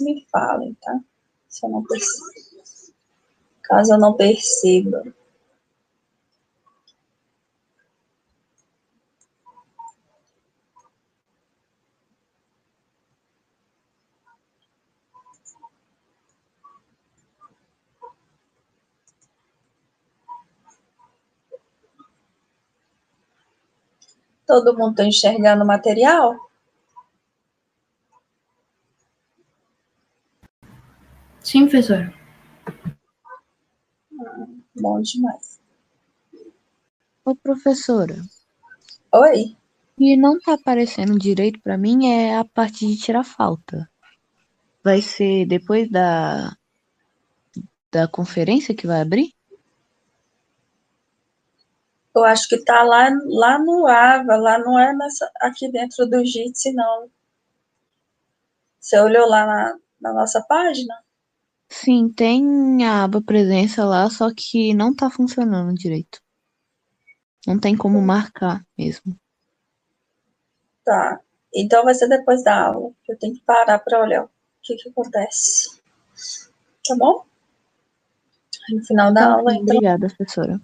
me falem, tá? Se eu não percebo. Caso eu não perceba. Todo mundo está enxergando o material? Sim, professora. Bom demais. Ô, professora, Oi? e não tá aparecendo direito pra mim é a parte de tirar falta. Vai ser depois da conferência que vai abrir? Eu acho que tá lá no AVA, lá não é aqui dentro do Jitsi, não. Você olhou lá na nossa página? Sim, tem a aba presença lá, só que não tá funcionando direito. Não tem como marcar mesmo. Tá. Então vai ser depois da aula, que eu tenho que parar para olhar o que acontece. Tá bom? No final da Tá aula, ok, então. obrigada, professora.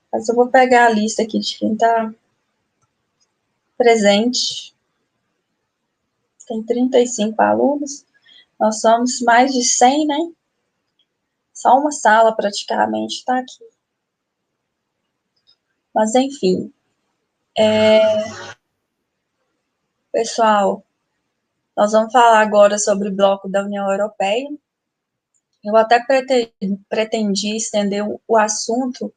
Mas eu vou pegar a lista aqui de quem tá presente. Tem 35 alunos. Nós somos mais de 100, né? Só uma sala praticamente tá aqui. Mas enfim. Pessoal, nós vamos falar agora sobre o bloco da União Europeia. Eu até pretendi estender o assunto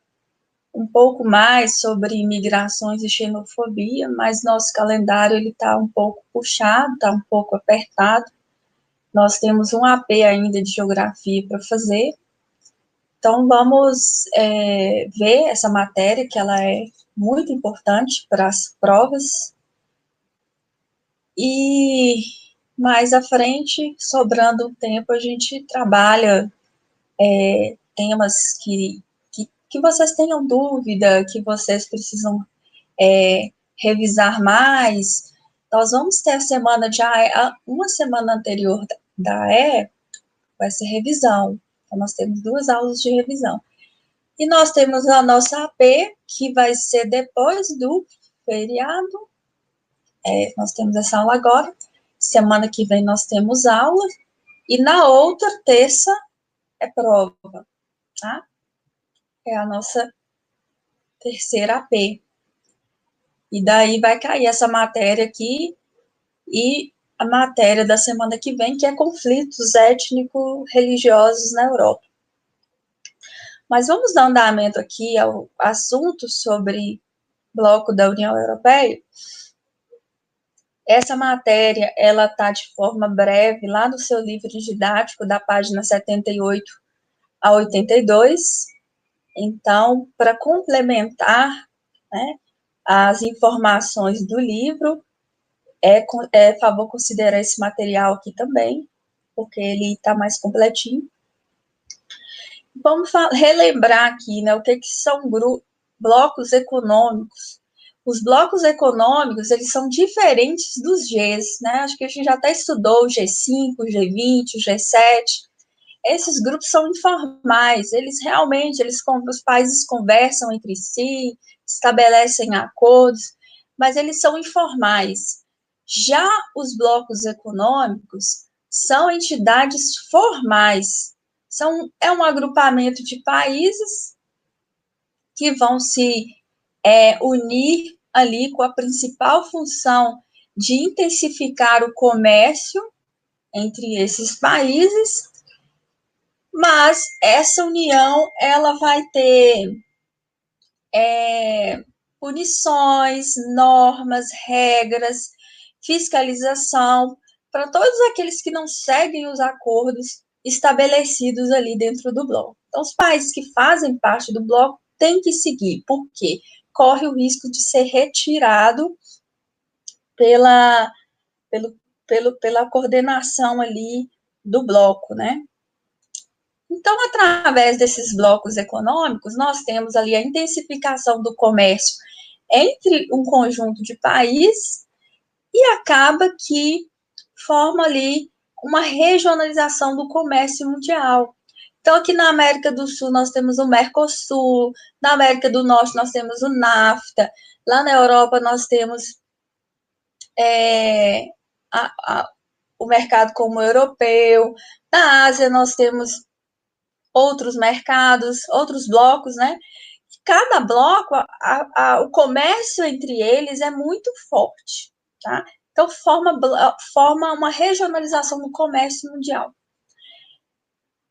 um pouco mais sobre imigrações e xenofobia, mas nosso calendário ele está um pouco puxado, está um pouco apertado. Nós temos um AP ainda de geografia para fazer. Então, vamos ver essa matéria, que ela é muito importante para as provas. E mais à frente, sobrando um tempo, a gente trabalha temas que vocês tenham dúvida, que vocês precisam revisar mais. Nós vamos ter a semana de uma semana anterior da AE, vai ser revisão. Então, nós temos 2 aulas de revisão. E nós temos a nossa AP, que vai ser depois do feriado. Nós temos essa aula agora. Semana que vem nós temos aula. E na outra terça é prova, tá? É a nossa terceira AP. E daí vai cair essa matéria aqui e a matéria da semana que vem, que é conflitos étnico-religiosos na Europa. Mas vamos dar andamento aqui ao assunto sobre bloco da União Europeia. Essa matéria, ela está de forma breve lá no seu livro didático, da página 78 a 82. Então, para complementar, né, as informações do livro, favor considerar esse material aqui também, porque ele está mais completinho. Vamos relembrar aqui, né, o que são blocos econômicos. Os blocos econômicos, eles são diferentes dos Gs, né? Acho que a gente já até estudou o G5, o G20, o G7. Esses grupos são informais, os países conversam entre si, estabelecem acordos, mas eles são informais. Já os blocos econômicos são entidades formais, é um agrupamento de países que vão se unir ali com a principal função de intensificar o comércio entre esses países, mas essa união ela vai ter punições, normas, regras, fiscalização para todos aqueles que não seguem os acordos estabelecidos ali dentro do bloco. Então, os países que fazem parte do bloco têm que seguir, porque corre o risco de ser retirado pela coordenação ali do bloco, né? Então, através desses blocos econômicos, nós temos ali a intensificação do comércio entre um conjunto de países e acaba que forma ali uma regionalização do comércio mundial. Então, aqui na América do Sul, nós temos o Mercosul, na América do Norte, nós temos o NAFTA, lá na Europa, nós temos o mercado comum europeu, na Ásia, nós temos outros mercados, outros blocos, né? Cada bloco, o comércio entre eles é muito forte, tá? Então, forma uma regionalização do comércio mundial.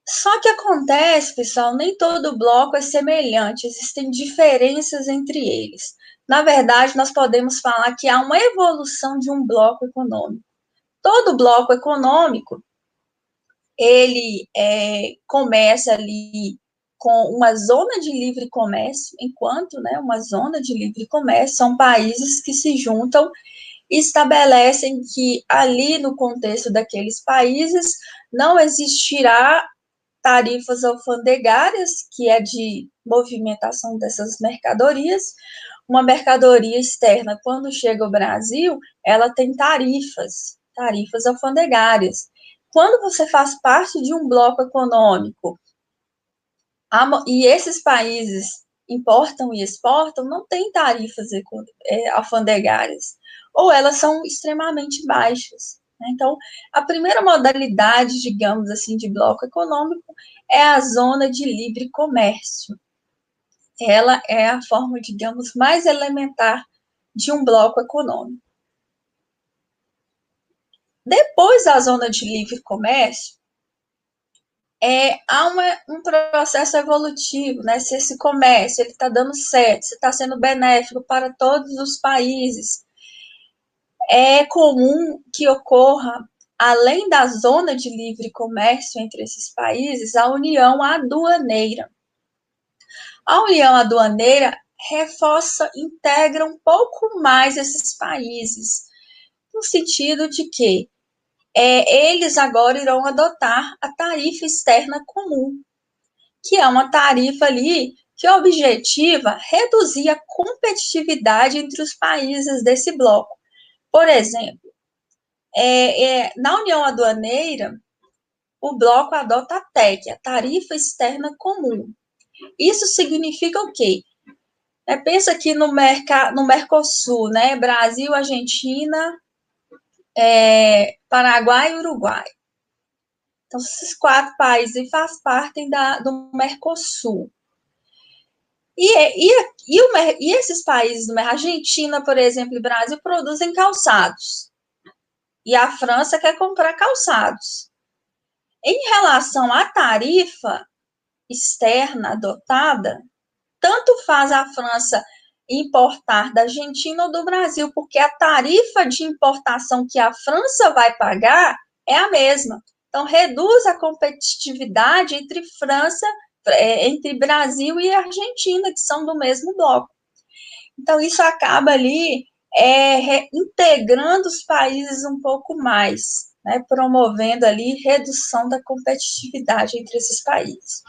Só que acontece, pessoal, nem todo bloco é semelhante, existem diferenças entre eles. Na verdade, nós podemos falar que há uma evolução de um bloco econômico. Todo bloco econômico, ele começa ali com uma zona de livre comércio, enquanto, né, uma zona de livre comércio são países que se juntam e estabelecem que ali no contexto daqueles países não existirá tarifas alfandegárias, que é de movimentação dessas mercadorias. Uma mercadoria externa, quando chega ao Brasil, ela tem tarifas alfandegárias. Quando você faz parte de um bloco econômico, e esses países importam e exportam, não tem tarifas alfandegárias, ou elas são extremamente baixas. Então, a primeira modalidade, digamos assim, de bloco econômico é a zona de livre comércio. Ela é a forma, digamos, mais elementar de um bloco econômico. Depois da zona de livre comércio, há um processo evolutivo, né? Se esse comércio está dando certo, se está sendo benéfico para todos os países, é comum que ocorra, além da zona de livre comércio entre esses países, a união aduaneira. A união aduaneira reforça, integra um pouco mais esses países, no sentido de que eles agora irão adotar a tarifa externa comum, que é uma tarifa ali que objetiva reduzir a competitividade entre os países desse bloco. Por exemplo, na União Aduaneira, o bloco adota a TEC, a Tarifa Externa Comum. Isso significa o quê? Pensa aqui no Mercosul, né? Brasil, Argentina, Paraguai e Uruguai. Então, esses 4 países fazem parte do Mercosul. E esses países do Argentina, por exemplo, e Brasil, produzem calçados. E a França quer comprar calçados. Em relação à tarifa externa adotada, tanto faz a França importar da Argentina ou do Brasil, porque a tarifa de importação que a França vai pagar é a mesma. Então, reduz a competitividade entre Brasil e Argentina, que são do mesmo bloco. Então, isso acaba ali integrando os países um pouco mais, né, promovendo ali redução da competitividade entre esses países.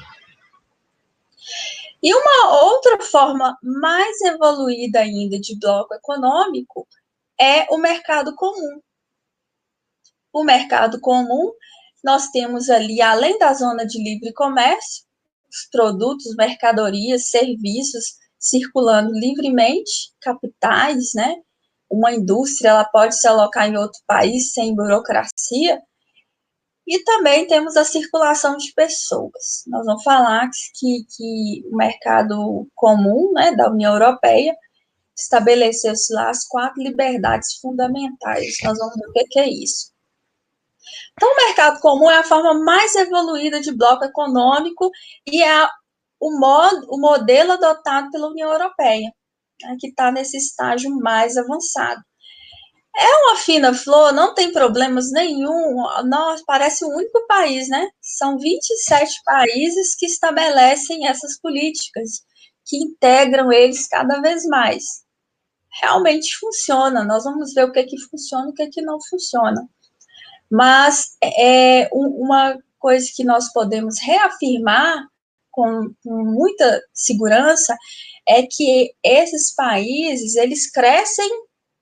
E uma outra forma mais evoluída ainda de bloco econômico é o mercado comum. O mercado comum, nós temos ali, além da zona de livre comércio, os produtos, mercadorias, serviços circulando livremente, capitais, né? Uma indústria, ela pode se alocar em outro país sem burocracia. E também temos a circulação de pessoas. Nós vamos falar que o mercado comum, né, da União Europeia estabeleceu-se lá as 4 liberdades fundamentais. Nós vamos ver o que é isso. Então, o mercado comum é a forma mais evoluída de bloco econômico e é o modelo adotado pela União Europeia, né, que está nesse estágio mais avançado. É uma fina flor, não tem problemas nenhum. Nós, parece o único país, né? São 27 países que estabelecem essas políticas, que integram eles cada vez mais. Realmente funciona. Nós vamos ver o que funciona e o que não funciona. Mas uma coisa que nós podemos reafirmar com muita segurança é que esses países, eles crescem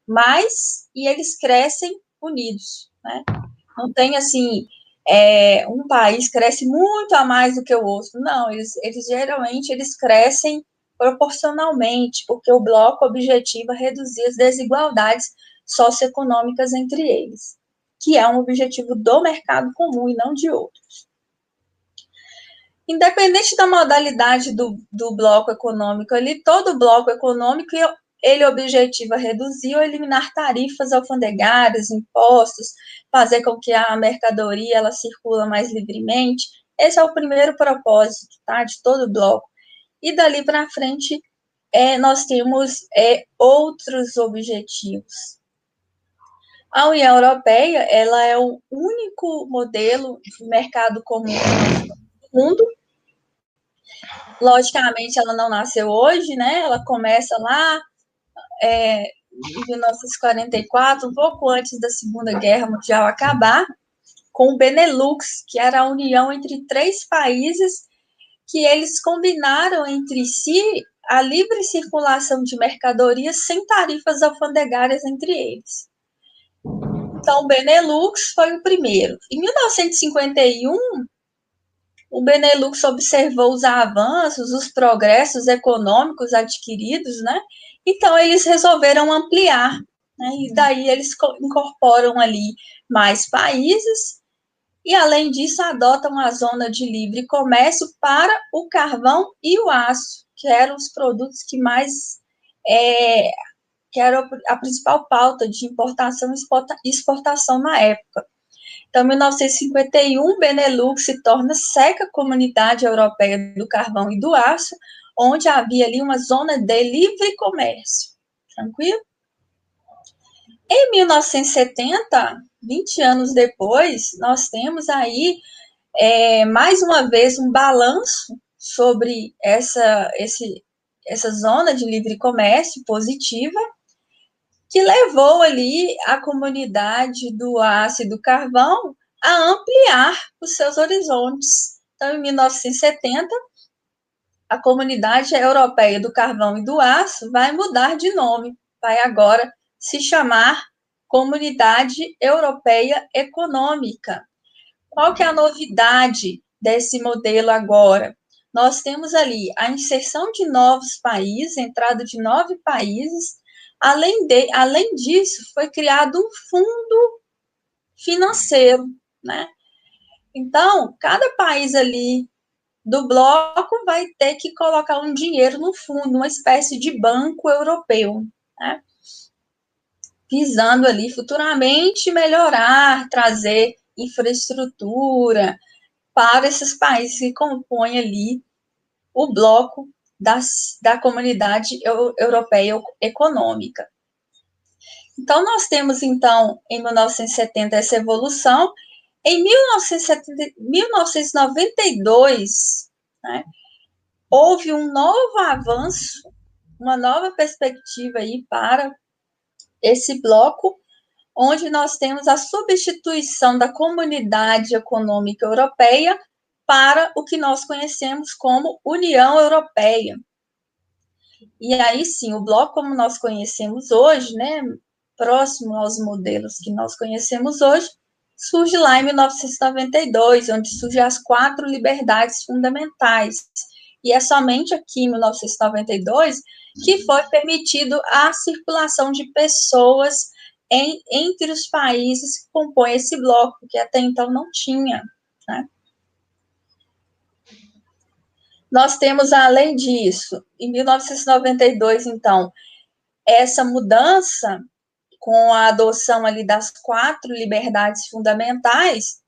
mais e eles crescem unidos, né? Não tem, assim, um país cresce muito a mais do que o outro. Não, eles geralmente eles crescem proporcionalmente, porque o bloco objetiva reduzir as desigualdades socioeconômicas entre eles, que é um objetivo do mercado comum e não de outros. Independente da modalidade do bloco econômico ali, todo bloco econômico ele objetiva reduzir ou eliminar tarifas alfandegárias, impostos, fazer com que a mercadoria ela circula mais livremente. Esse é o primeiro propósito, tá, de todo bloco. E dali para frente, nós temos outros objetivos. A União Europeia, ela é o único modelo de mercado comum do mundo. Logicamente, ela não nasceu hoje, né? Ela começa lá em 1944, um pouco antes da Segunda Guerra Mundial acabar, com o Benelux, que era a união entre 3 países que eles combinaram entre si a livre circulação de mercadorias sem tarifas alfandegárias entre eles. Então, o Benelux foi o primeiro. Em 1951, o Benelux observou os avanços, os progressos econômicos adquiridos, né? Então, eles resolveram ampliar, né? E daí eles incorporam ali mais países e, além disso, adotam a zona de livre comércio para o carvão e o aço, que eram os produtos que mais que era a principal pauta de importação e exportação na época. Então, em 1951, Benelux se torna seca Comunidade Europeia do Carvão e do Aço, onde havia ali uma zona de livre comércio. Tranquilo? Em 1970, 20 anos depois, nós temos aí, mais uma vez, um balanço sobre essa zona de livre comércio positiva, que levou ali a comunidade do aço e do carvão a ampliar os seus horizontes. Então, em 1970, a Comunidade Europeia do Carvão e do Aço vai mudar de nome, vai agora se chamar Comunidade Europeia Econômica. Qual que é a novidade desse modelo agora? Nós temos ali a inserção de novos países, entrada de 9 países. Além disso, foi criado um fundo financeiro, né? Então, cada país ali do bloco vai ter que colocar um dinheiro no fundo, uma espécie de banco europeu, né? Visando ali futuramente melhorar, trazer infraestrutura para esses países que compõem ali o bloco da Comunidade Europeia Econômica. Então, nós temos, então, em 1970, essa evolução. Em 1992, né, houve um novo avanço, uma nova perspectiva aí para esse bloco, onde nós temos a substituição da Comunidade Econômica Europeia para o que nós conhecemos como União Europeia. E aí sim, o bloco como nós conhecemos hoje, né, próximo aos modelos que nós conhecemos hoje, surge lá em 1992, onde surgem as 4 liberdades fundamentais. E é somente aqui em 1992 que foi permitido a circulação de pessoas entre os países que compõem esse bloco, que até então não tinha, né? Nós temos, além disso, em 1992, então, essa mudança com a adoção ali das 4 liberdades fundamentais,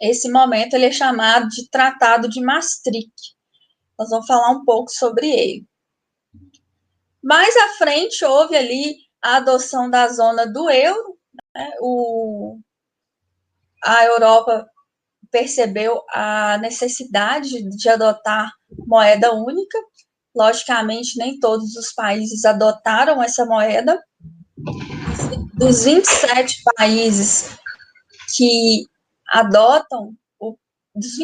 esse momento ele é chamado de Tratado de Maastricht. Nós vamos falar um pouco sobre ele. Mais à frente, houve ali a adoção da zona do euro, né? A Europa percebeu a necessidade de adotar moeda única. Logicamente, nem todos os países adotaram essa moeda. Dos 27 países que adotam, dos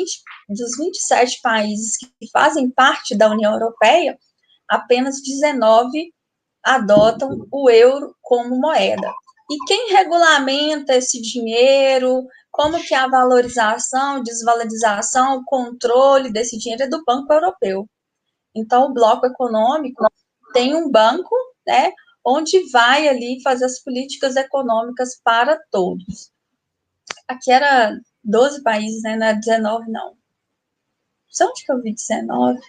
27 países que fazem parte da União Europeia, apenas 19 adotam o euro como moeda. E quem regulamenta esse dinheiro, como que é a valorização, desvalorização, o controle desse dinheiro é do Banco Europeu. Então, o bloco econômico tem um banco, né, onde vai ali fazer as políticas econômicas para todos. Aqui era 12 países, né, não é 19, não. Não sei onde que eu vi 19.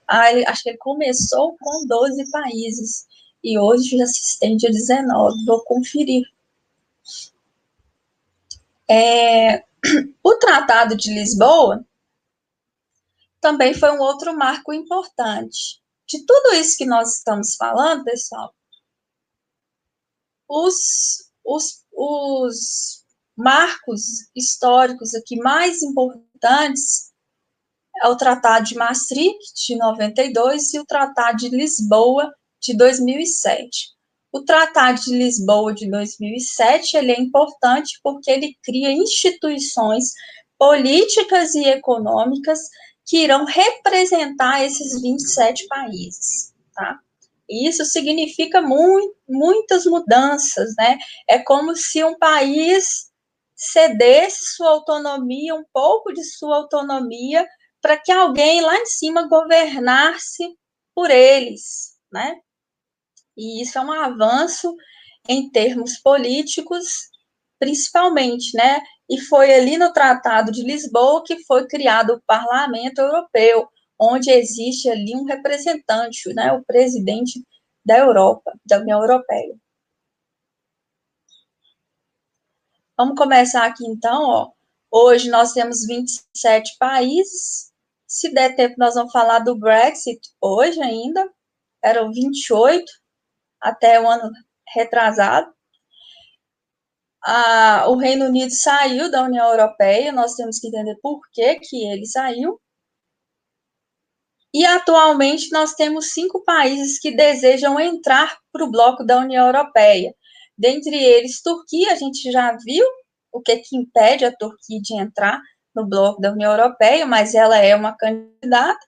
Acho que ele começou com 12 países e hoje já se estende a 19. Vou conferir. O Tratado de Lisboa também foi um outro marco importante. De tudo isso que nós estamos falando, pessoal, os marcos históricos aqui mais importantes é o Tratado de Maastricht, de 92, e o Tratado de Lisboa, de 2007. O Tratado de Lisboa, de 2007, ele é importante porque ele cria instituições políticas e econômicas que irão representar esses 27 países, tá? E isso significa muitas mudanças, né? É como se um país cedesse sua autonomia, um pouco de sua autonomia, para que alguém lá em cima governasse por eles, né? E isso é um avanço em termos políticos, principalmente, né? E foi ali no Tratado de Lisboa que foi criado o Parlamento Europeu, onde existe ali um representante, né? O presidente da Europa, da União Europeia. Vamos começar aqui então, ó. Hoje nós temos 27 países. Se der tempo, nós vamos falar do Brexit hoje ainda. Eram 28 até o ano retrasado. O Reino Unido saiu da União Europeia, nós temos que entender por que ele saiu. E atualmente nós temos 5 países que desejam entrar para o bloco da União Europeia. Dentre eles, Turquia, a gente já viu o que impede a Turquia de entrar no bloco da União Europeia, mas ela é uma candidata.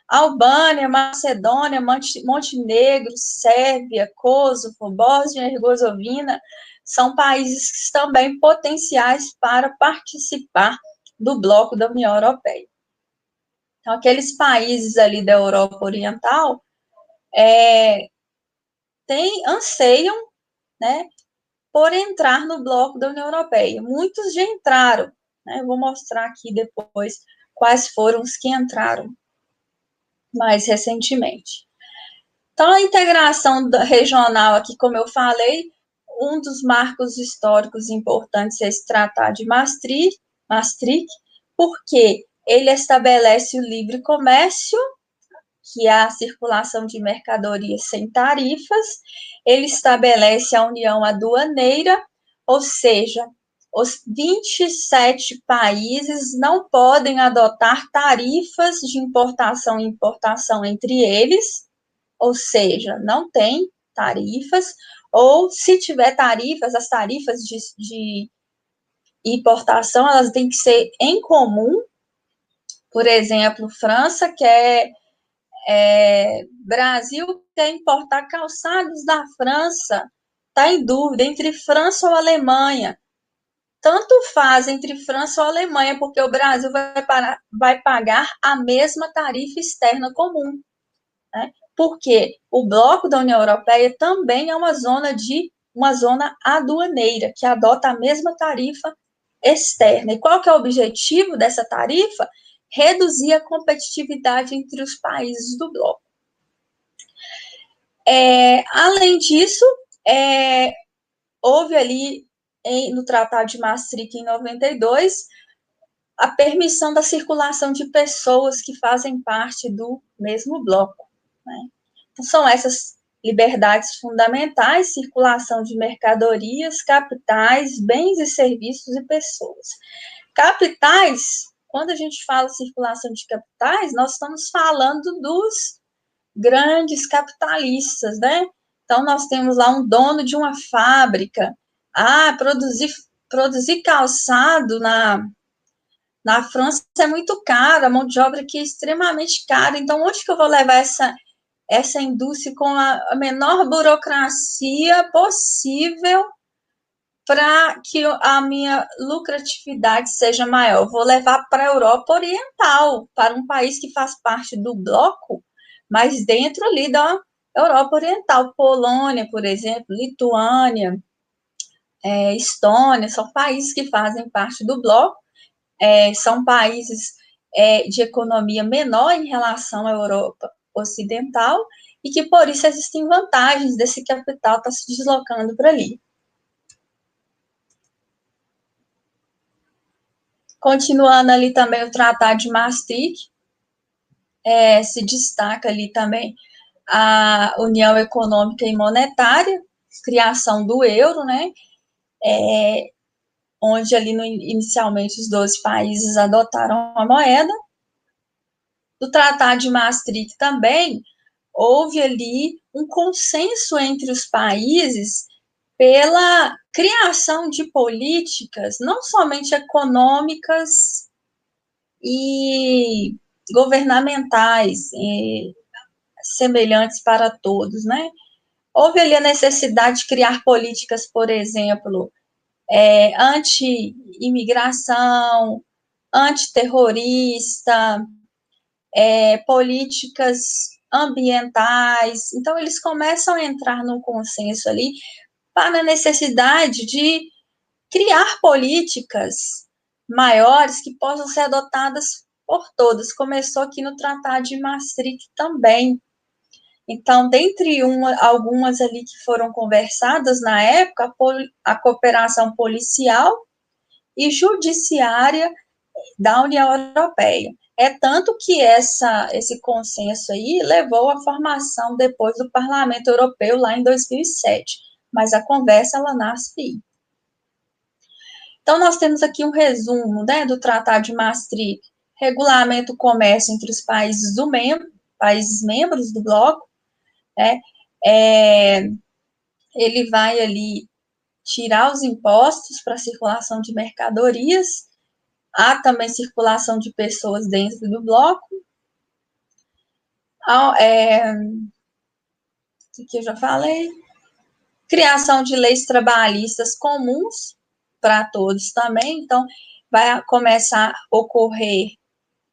Albânia, Macedônia, Montenegro, Sérvia, Kosovo, Bósnia e Herzegovina são países também potenciais para participar do bloco da União Europeia. Então, aqueles países ali da Europa Oriental anseiam, né, por entrar no bloco da União Europeia. Muitos já entraram, né? Eu vou mostrar aqui depois quais foram os que entraram mais recentemente. Então, a integração regional aqui, como eu falei, um dos marcos históricos importantes é esse Tratado de Maastricht, porque ele estabelece o livre comércio, que é a circulação de mercadorias sem tarifas, ele estabelece a união aduaneira, ou seja, os 27 países não podem adotar tarifas de importação e importação entre eles, ou seja, não tem tarifas, ou se tiver tarifas, as tarifas de importação, elas têm que ser em comum. Por exemplo, França quer Brasil quer importar calçados da França, está em dúvida entre França ou Alemanha. Tanto faz entre França ou Alemanha, porque o Brasil vai pagar a mesma tarifa externa comum, né? Porque o bloco da União Europeia também é uma zona aduaneira, que adota a mesma tarifa externa. E qual que é o objetivo dessa tarifa? Reduzir a competitividade entre os países do bloco. Além disso, houve ali no Tratado de Maastricht, em 92, a permissão da circulação de pessoas que fazem parte do mesmo bloco, né? Então, são essas liberdades fundamentais: circulação de mercadorias, capitais, bens e serviços e pessoas. Capitais, quando a gente fala circulação de capitais, nós estamos falando dos grandes capitalistas, né? Então, nós temos lá um dono de uma fábrica. Produzir calçado na França é muito caro, a mão de obra aqui é extremamente cara. Então, onde que eu vou levar essa indústria com a menor burocracia possível para que a minha lucratividade seja maior. Vou levar para a Europa Oriental, para um país que faz parte do bloco, mas dentro ali da Europa Oriental, Polônia, por exemplo, Lituânia, Estônia, são países que fazem parte do bloco, são países de economia menor em relação à Europa Ocidental, e que por isso existem vantagens desse capital estar se deslocando para ali. Continuando ali também o Tratado de Maastricht, se destaca ali também a União Econômica e Monetária, criação do euro, né? Onde ali inicialmente os 12 países adotaram a moeda. Do Tratado de Maastricht também houve ali um consenso entre os países pela criação de políticas, não somente econômicas e governamentais, semelhantes para todos, né? Houve ali a necessidade de criar políticas, por exemplo, anti-imigração, antiterrorista, políticas ambientais. Então, eles começam a entrar num consenso ali para a necessidade de criar políticas maiores que possam ser adotadas por todos. Começou aqui no Tratado de Maastricht também. Então, dentre algumas ali que foram conversadas na época, a cooperação policial e judiciária da União Europeia. É tanto que esse consenso aí levou à formação depois do Parlamento Europeu lá em 2007, mas a conversa ela nasce aí. Então, nós temos aqui um resumo, né, do Tratado de Maastricht, regulamenta o comércio entre os países membros do bloco, né, ele vai ali tirar os impostos para a circulação de mercadorias, há também circulação de pessoas dentro do bloco, que eu já falei, criação de leis trabalhistas comuns para todos também, então vai começar a ocorrer,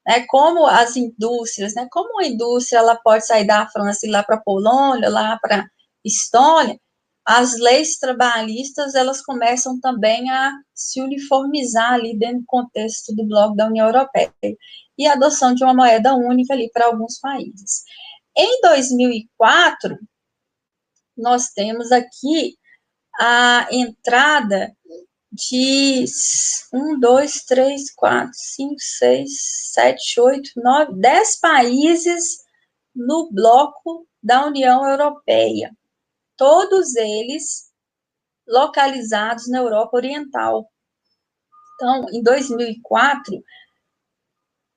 né, como as indústrias, né, como a indústria ela pode sair da França e ir lá para a Polônia, lá para a Estônia, as leis trabalhistas elas começam também a se uniformizar ali dentro do contexto do bloco da União Europeia, e a adoção de uma moeda única ali para alguns países. Em 2004, nós temos aqui a entrada de 1, 2, 3, 4, 5, 6, 7, 8, 9, 10 países no bloco da União Europeia, todos eles localizados na Europa Oriental. Então, em 2004,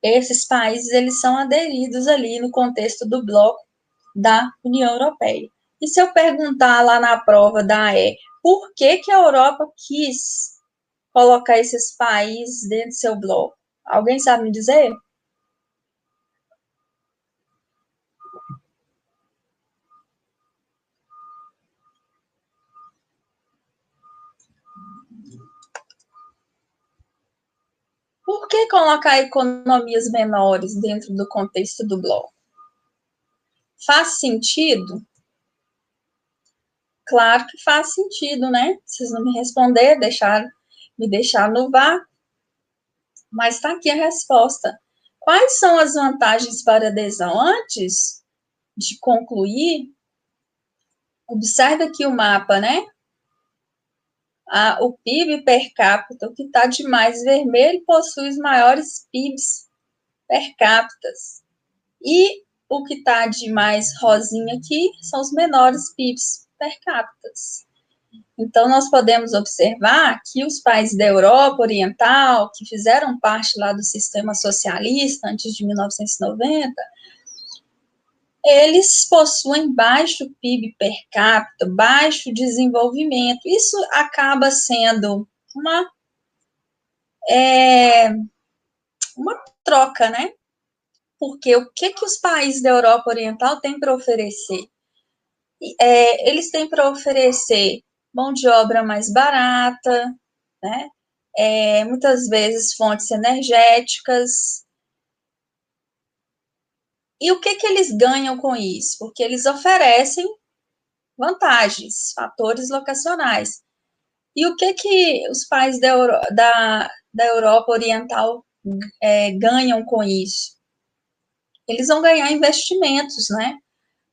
esses países eles são aderidos ali no contexto do bloco da União Europeia. E se eu perguntar lá na prova da por que a Europa quis colocar esses países dentro do seu bloco? Alguém sabe me dizer? Por que colocar economias menores dentro do contexto do bloco? Faz sentido? Claro que faz sentido, né? Vocês não me responderam, me deixaram no vácuo, mas está aqui a resposta. Quais são as vantagens para adesão? Antes de concluir, observe aqui o mapa, né? O PIB per capita, o que está de mais vermelho, possui os maiores PIBs per capita. E o que está de mais rosinha aqui são os menores PIBs per capita. Então, nós podemos observar que os países da Europa Oriental, que fizeram parte lá do sistema socialista antes de 1990, eles possuem baixo PIB per capita, baixo desenvolvimento. Isso acaba sendo uma troca, né? porque o que os países da Europa Oriental têm para oferecer? Eles têm para oferecer mão de obra mais barata, né? Muitas vezes fontes energéticas. E o que eles ganham com isso? Porque eles oferecem vantagens, fatores locacionais. E o que os países da Europa Oriental ganham com isso? Eles vão ganhar investimentos, né?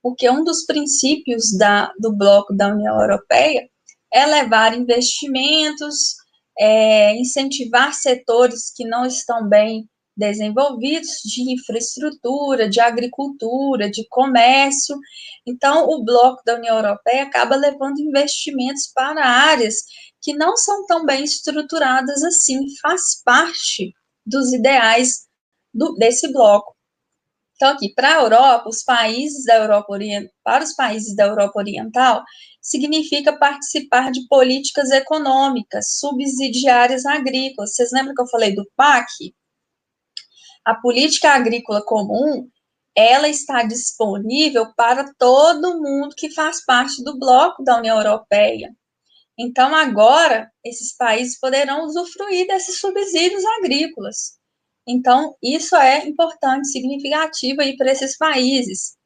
Porque um dos princípios do bloco da União Europeia é levar investimentos, incentivar setores que não estão bem desenvolvidos, de infraestrutura, de agricultura, de comércio. Então, o bloco da União Europeia acaba levando investimentos para áreas que não são tão bem estruturadas assim, faz parte dos ideais desse bloco. Então, aqui, para a Europa, para os países da Europa Oriental, significa participar de políticas econômicas subsidiárias agrícolas. Vocês lembram que eu falei do PAC? A política agrícola comum, ela está disponível para todo mundo que faz parte do bloco da União Europeia. Então, agora, esses países poderão usufruir desses subsídios agrícolas. Então, isso é importante, significativo aí para esses países.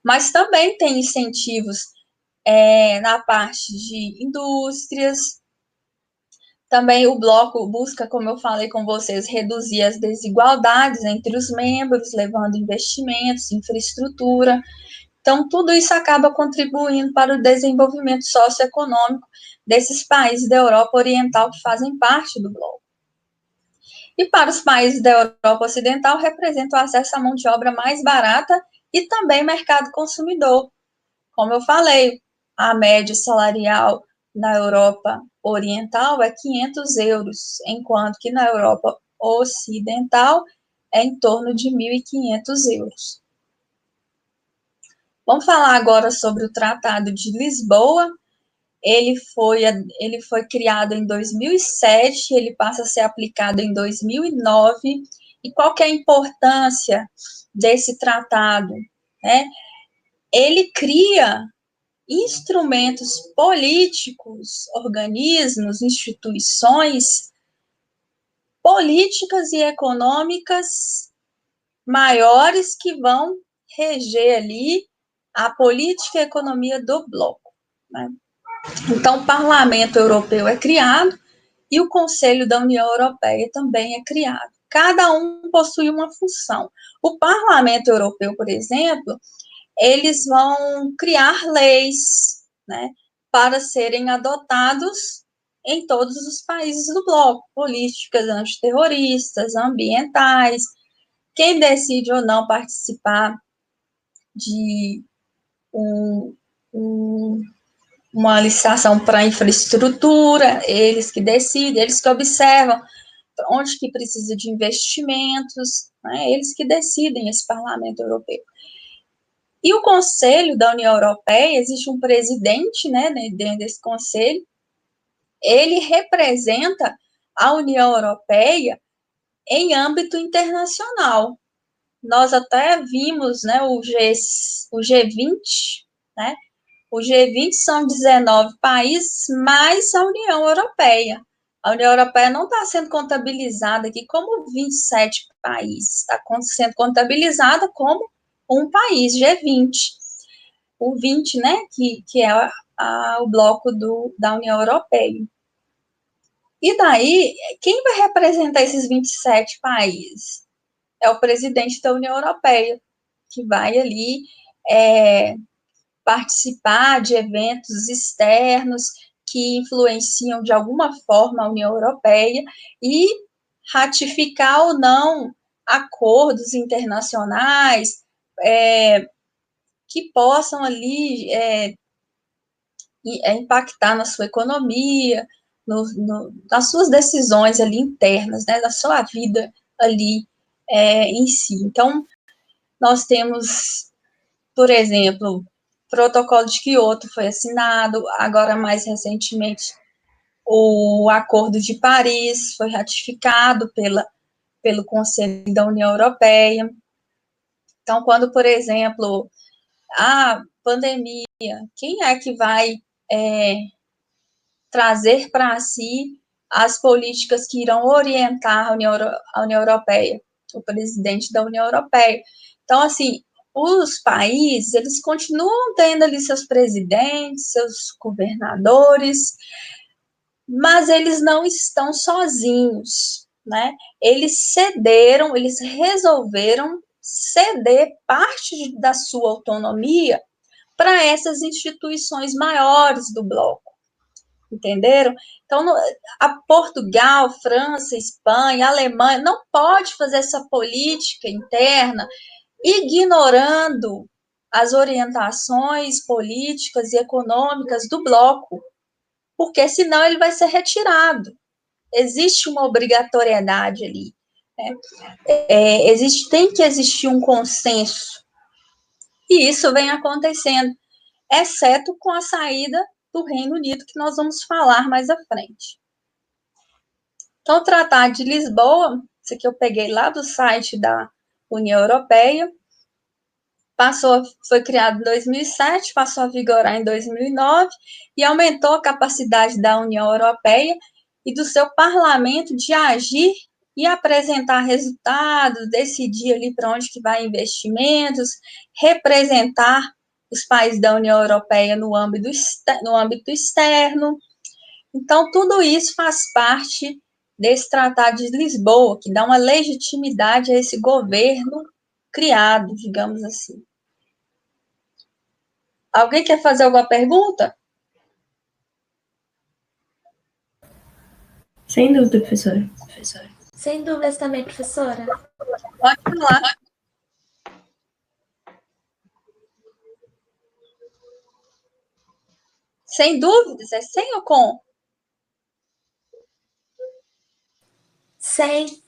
Mas também tem incentivos na parte de indústrias. Também o bloco busca, como eu falei com vocês, reduzir as desigualdades entre os membros, levando investimentos, infraestrutura. Então, tudo isso acaba contribuindo para o desenvolvimento socioeconômico desses países da Europa Oriental que fazem parte do bloco. E para os países da Europa Ocidental, representa o acesso à mão de obra mais barata e também mercado consumidor. Como eu falei, a média salarial na Europa Oriental é 500 euros, enquanto que na Europa Ocidental é em torno de 1.500 euros. Vamos falar agora sobre o Tratado de Lisboa. Ele foi criado em 2007, ele passa a ser aplicado em 2009. E qual que é a importância desse tratado? Né? Ele cria instrumentos políticos, organismos, instituições políticas e econômicas maiores que vão reger ali a política e a economia do bloco. Né? Então, o Parlamento Europeu é criado e o Conselho da União Europeia também é criado. Cada um possui uma função. O Parlamento Europeu, por exemplo, eles vão criar leis, né, para serem adotados em todos os países do bloco, políticas antiterroristas, ambientais. Quem decide ou não participar de uma licitação para infraestrutura, eles que decidem, eles que observam onde que precisa de investimentos, né, eles que decidem esse Parlamento Europeu. E o Conselho da União Europeia, existe um presidente, né, dentro desse conselho, ele representa a União Europeia em âmbito internacional. Nós até vimos, né, o G20, né, o G20 são 19 países, mais a União Europeia. A União Europeia não está sendo contabilizada aqui como 27 países, está sendo contabilizada como um país, G20. O 20, né, que é o bloco da União Europeia. E daí, quem vai representar esses 27 países? É o presidente da União Europeia, que vai ali participar de eventos externos que influenciam de alguma forma a União Europeia e ratificar ou não acordos internacionais que possam ali impactar na sua economia, nas suas decisões ali internas, né, da sua vida ali em si. Então, nós temos, por exemplo, o Protocolo de Quioto foi assinado, agora mais recentemente o Acordo de Paris foi ratificado pelo Conselho da União Europeia. Então, quando, por exemplo, a pandemia, quem é que vai trazer para si as políticas que irão orientar a União Europeia? O presidente da União Europeia. Então, assim, os países, eles continuam tendo ali seus presidentes, seus governadores, mas eles não estão sozinhos, né? Eles cederam, eles resolveram ceder parte da sua autonomia para essas instituições maiores do bloco, entenderam? Então, a Portugal, França, Espanha, Alemanha não pode fazer essa política interna ignorando as orientações políticas e econômicas do bloco, porque senão ele vai ser retirado. Existe uma obrigatoriedade ali. Né? Tem que existir um consenso. E isso vem acontecendo, exceto com a saída do Reino Unido, que nós vamos falar mais à frente. Então, o Tratado de Lisboa, isso aqui eu peguei lá do site da União Europeia, foi criado em 2007, passou a vigorar em 2009 e aumentou a capacidade da União Europeia e do seu parlamento de agir e apresentar resultados, decidir ali para onde que vai investimentos, representar os países da União Europeia no âmbito externo. Então, tudo isso faz parte desse Tratado de Lisboa, que dá uma legitimidade a esse governo criado, digamos assim. Alguém quer fazer alguma pergunta? Sem dúvida, professora. Sem dúvidas também, professora. Pode falar. Sem dúvidas? É sem ou com? Sem.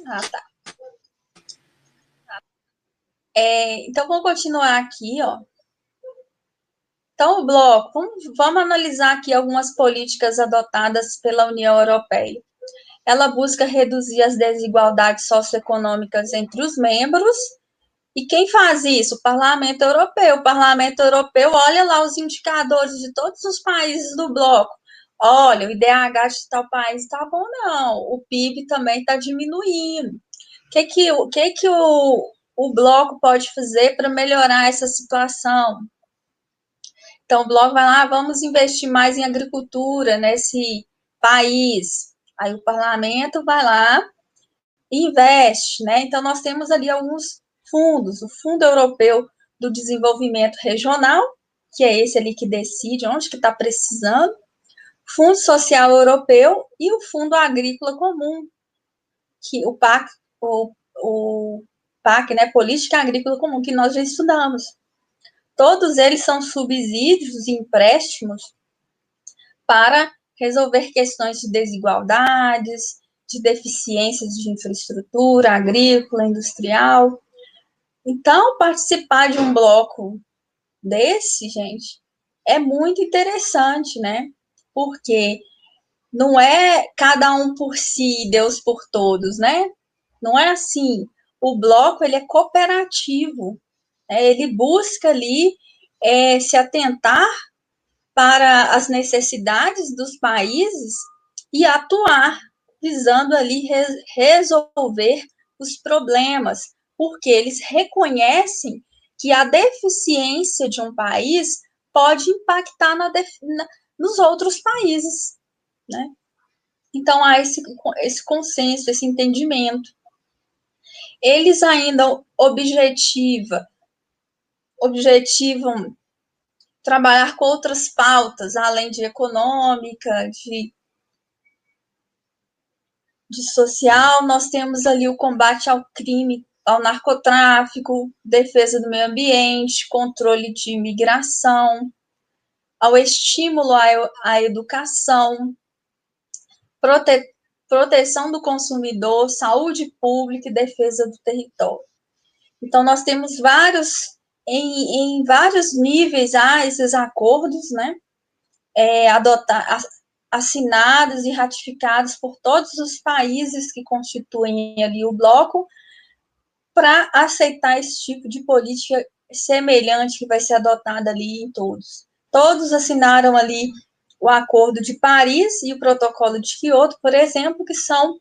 Ah, tá. Então, vamos continuar aqui, ó. Então, o bloco, vamos analisar aqui algumas políticas adotadas pela União Europeia. Ela busca reduzir as desigualdades socioeconômicas entre os membros. E quem faz isso? O Parlamento Europeu. O Parlamento Europeu olha lá os indicadores de todos os países do bloco. Olha, o IDH de tal país está bom, não. O PIB também está diminuindo. O que o bloco pode fazer para melhorar essa situação? Então, o bloco vai lá, vamos investir mais em agricultura nesse país. Aí o parlamento vai lá e investe, né? Então, nós temos ali alguns fundos. O Fundo Europeu do Desenvolvimento Regional, que é esse ali que decide onde que está precisando, Fundo Social Europeu e o Fundo Agrícola Comum, que o PAC, né, Política Agrícola Comum, que nós já estudamos. Todos eles são subsídios e empréstimos para resolver questões de desigualdades, de deficiências de infraestrutura agrícola, industrial. Então, participar de um bloco desse, gente, é muito interessante, né? Porque não é cada um por si, Deus por todos, né? Não é assim. O bloco, ele é cooperativo. Ele busca ali se atentar para as necessidades dos países e atuar, visando ali resolver os problemas, porque eles reconhecem que a deficiência de um país pode impactar nos outros países, né? Então, há esse consenso, esse entendimento. Eles ainda objetivam trabalhar com outras pautas, além de econômica, de social. Nós temos ali o combate ao crime, ao narcotráfico, defesa do meio ambiente, controle de imigração, ao estímulo à educação, proteção do consumidor, saúde pública e defesa do território. Então, nós temos em vários níveis, esses acordos, né, assinados e ratificados por todos os países que constituem ali o bloco, para aceitar esse tipo de política semelhante que vai ser adotada ali em todos. Todos assinaram ali o Acordo de Paris e o Protocolo de Quioto, por exemplo, que são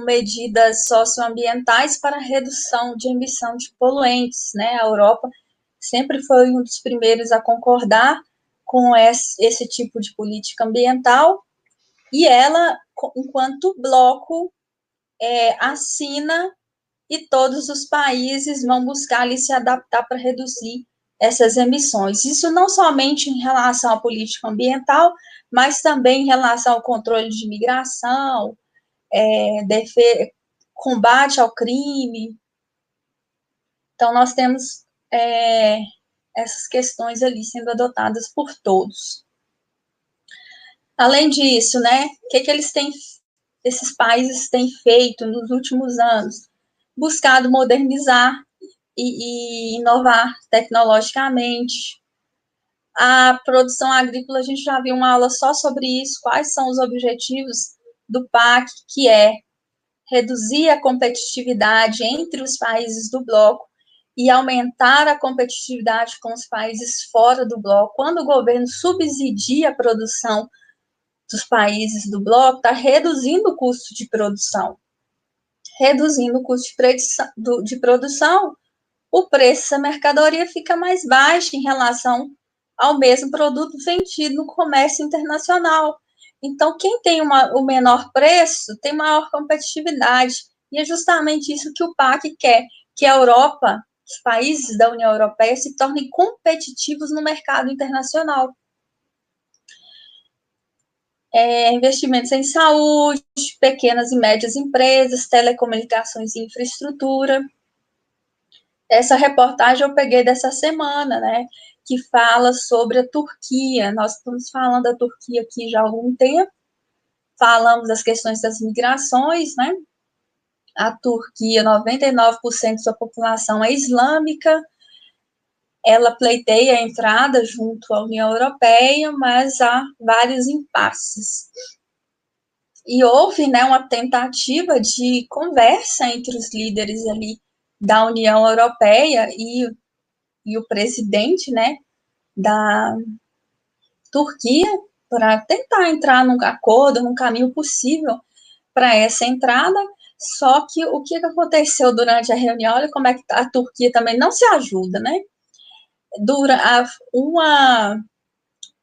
medidas socioambientais para redução de emissão de poluentes, né? A Europa sempre foi um dos primeiros a concordar com esse tipo de política ambiental, e ela, enquanto bloco, assina, e todos os países vão buscar ali se adaptar para reduzir essas emissões. Isso não somente em relação à política ambiental, mas também em relação ao controle de imigração, combate ao crime. Então, nós temos essas questões ali sendo adotadas por todos. Além disso, né, o que esses países têm feito nos últimos anos? Buscado modernizar e inovar tecnologicamente. A produção agrícola, a gente já viu uma aula só sobre isso, quais são os objetivos do PAC, que é reduzir a competitividade entre os países do bloco e aumentar a competitividade com os países fora do bloco. Quando o governo subsidia a produção dos países do bloco, está reduzindo o custo de produção. Reduzindo o custo de produção, o preço da mercadoria fica mais baixo em relação ao mesmo produto vendido no comércio internacional. Então, quem tem o menor preço tem maior competitividade. E é justamente isso que o PAC quer, que a Europa, os países da União Europeia, se tornem competitivos no mercado internacional. Investimentos em saúde, pequenas e médias empresas, telecomunicações e infraestrutura. Essa reportagem eu peguei dessa semana, né, que fala sobre a Turquia. Nós estamos falando da Turquia aqui já há algum tempo, falamos das questões das migrações, né? A Turquia, 99% da sua população é islâmica, ela pleiteia a entrada junto à União Europeia, mas há vários impasses. E houve, né, uma tentativa de conversa entre os líderes ali da União Europeia e o presidente, né, da Turquia, para tentar entrar num acordo, num caminho possível para essa entrada. Só que o que aconteceu durante a reunião, olha como é que a Turquia também não se ajuda, né?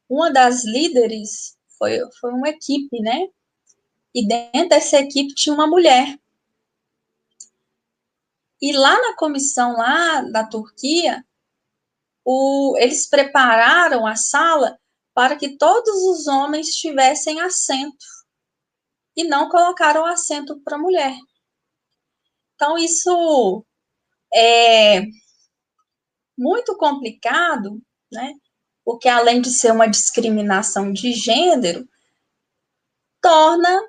Uma das líderes foi uma equipe, né? E dentro dessa equipe tinha uma mulher. E lá na comissão lá da Turquia, eles prepararam a sala para que todos os homens tivessem assento e não colocaram assento para a mulher. Então, isso é muito complicado, né? Porque, além de ser uma discriminação de gênero, torna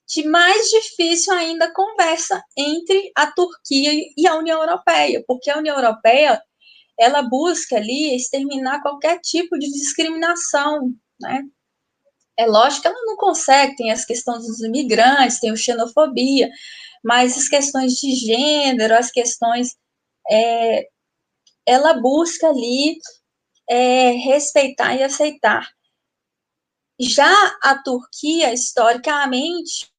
de mais difícil ainda a conversa entre a Turquia e a União Europeia, porque a União Europeia, ela busca ali exterminar qualquer tipo de discriminação, né? É lógico que ela não consegue, tem as questões dos imigrantes, tem a xenofobia, mas as questões de gênero, as questões, ela busca ali respeitar e aceitar. Já a Turquia, historicamente,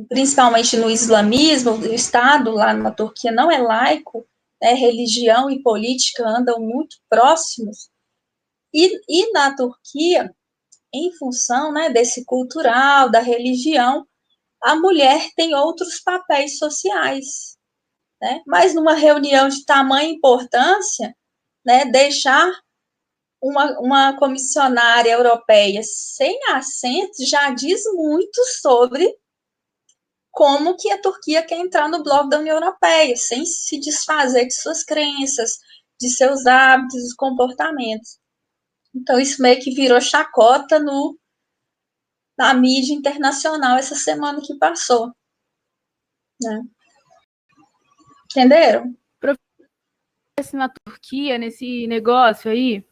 principalmente no islamismo, o Estado lá na Turquia não é laico, né, religião e política andam muito próximos, e na Turquia, em função, né, desse cultural, da religião, a mulher tem outros papéis sociais, né? Mas numa reunião de tamanha importância, né, deixar uma comissionária europeia sem assento já diz muito sobre como que a Turquia quer entrar no bloco da União Europeia, sem se desfazer de suas crenças, de seus hábitos e comportamentos. Então, isso meio que virou chacota na mídia internacional essa semana que passou. Né? Entenderam? Na Turquia, nesse negócio aí,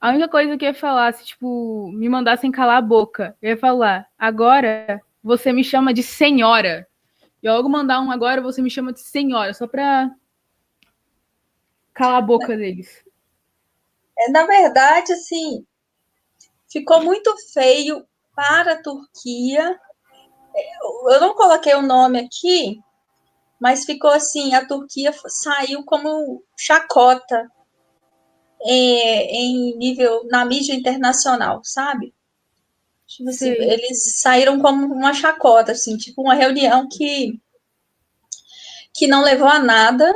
a única coisa que eu ia falar, se, tipo, me mandassem calar a boca, eu ia falar, agora você me chama de senhora. E logo mandar um agora, você me chama de senhora, só pra calar a boca deles. Na verdade, assim, ficou muito feio para a Turquia. Eu não coloquei o nome aqui, mas ficou assim, a Turquia saiu como chacota em nível, na mídia internacional, sabe? Tipo assim, Sei. eles saíram como uma chacota, assim, tipo uma reunião que não levou a nada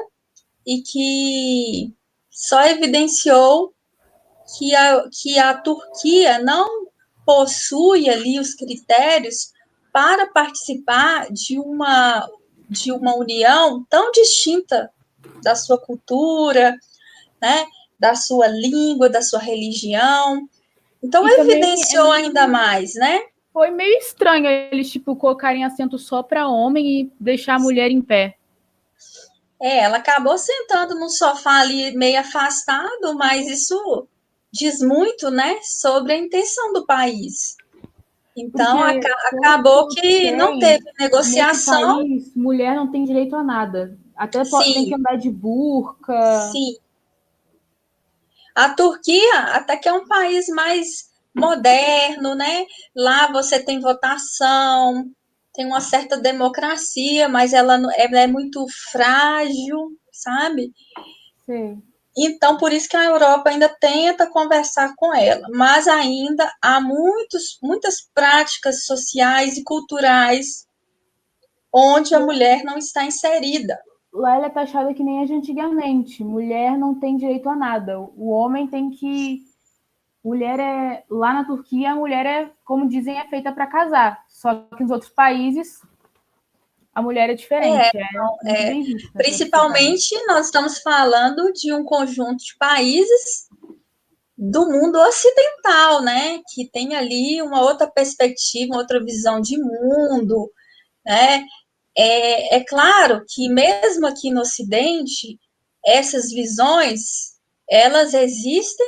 e que só evidenciou que a Turquia não possui ali os critérios para participar de uma união tão distinta da sua cultura, né, da sua língua, da sua religião. Então, E também evidenciou ainda mais, né? foi meio estranho eles, tipo, colocarem assento só para homem e deixar a mulher em pé. Ela acabou sentando no sofá ali meio afastado, mas isso diz muito, né, sobre a intenção do país. Então, Porque, pelo que acabou eu que não sei, teve nesse negociação. país, mulher não tem direito a nada. Até tem que Sim, andar de burca. sim. A Turquia até que é um país mais moderno, né? Lá você tem votação, tem uma certa democracia, mas ela é muito frágil, sabe? Sei. Então, por isso que a Europa ainda tenta conversar com ela, mas ainda há muitas práticas sociais e culturais onde a mulher não está inserida. Lá ela é taxada que nem a de antigamente. Mulher não tem direito a nada. O homem tem que. Mulher é. Lá na Turquia, a mulher é, como dizem, é feita para casar. Só que nos outros países, a mulher é diferente. É muito É, bem vista pela sociedade. principalmente, nós estamos falando de um conjunto de países do mundo ocidental, né? Que tem ali uma outra perspectiva, uma outra visão de mundo, né? É claro que mesmo aqui no Ocidente, essas visões, elas existem,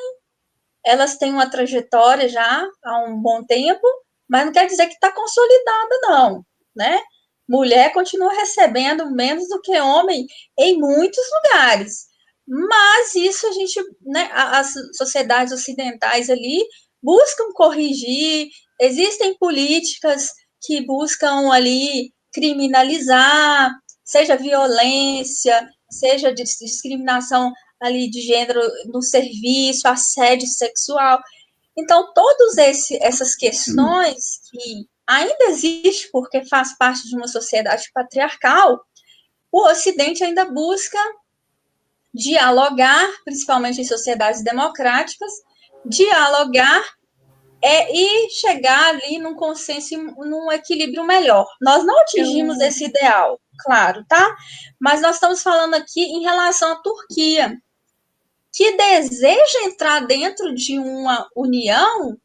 elas têm uma trajetória já há um bom tempo, mas não quer dizer que está consolidada, não, né? Mulher continua recebendo menos do que homem em muitos lugares. Mas isso a gente, né, as sociedades ocidentais ali buscam corrigir, existem políticas que buscam ali criminalizar, seja violência, seja discriminação ali de gênero no serviço, assédio sexual. Então, todas essas questões que ainda existe porque faz parte de uma sociedade patriarcal, o Ocidente ainda busca dialogar, principalmente em sociedades democráticas, dialogar e chegar ali num consenso, num equilíbrio melhor. Nós não atingimos esse ideal, claro, tá? Mas nós estamos falando aqui em relação à Turquia, que deseja entrar dentro de uma união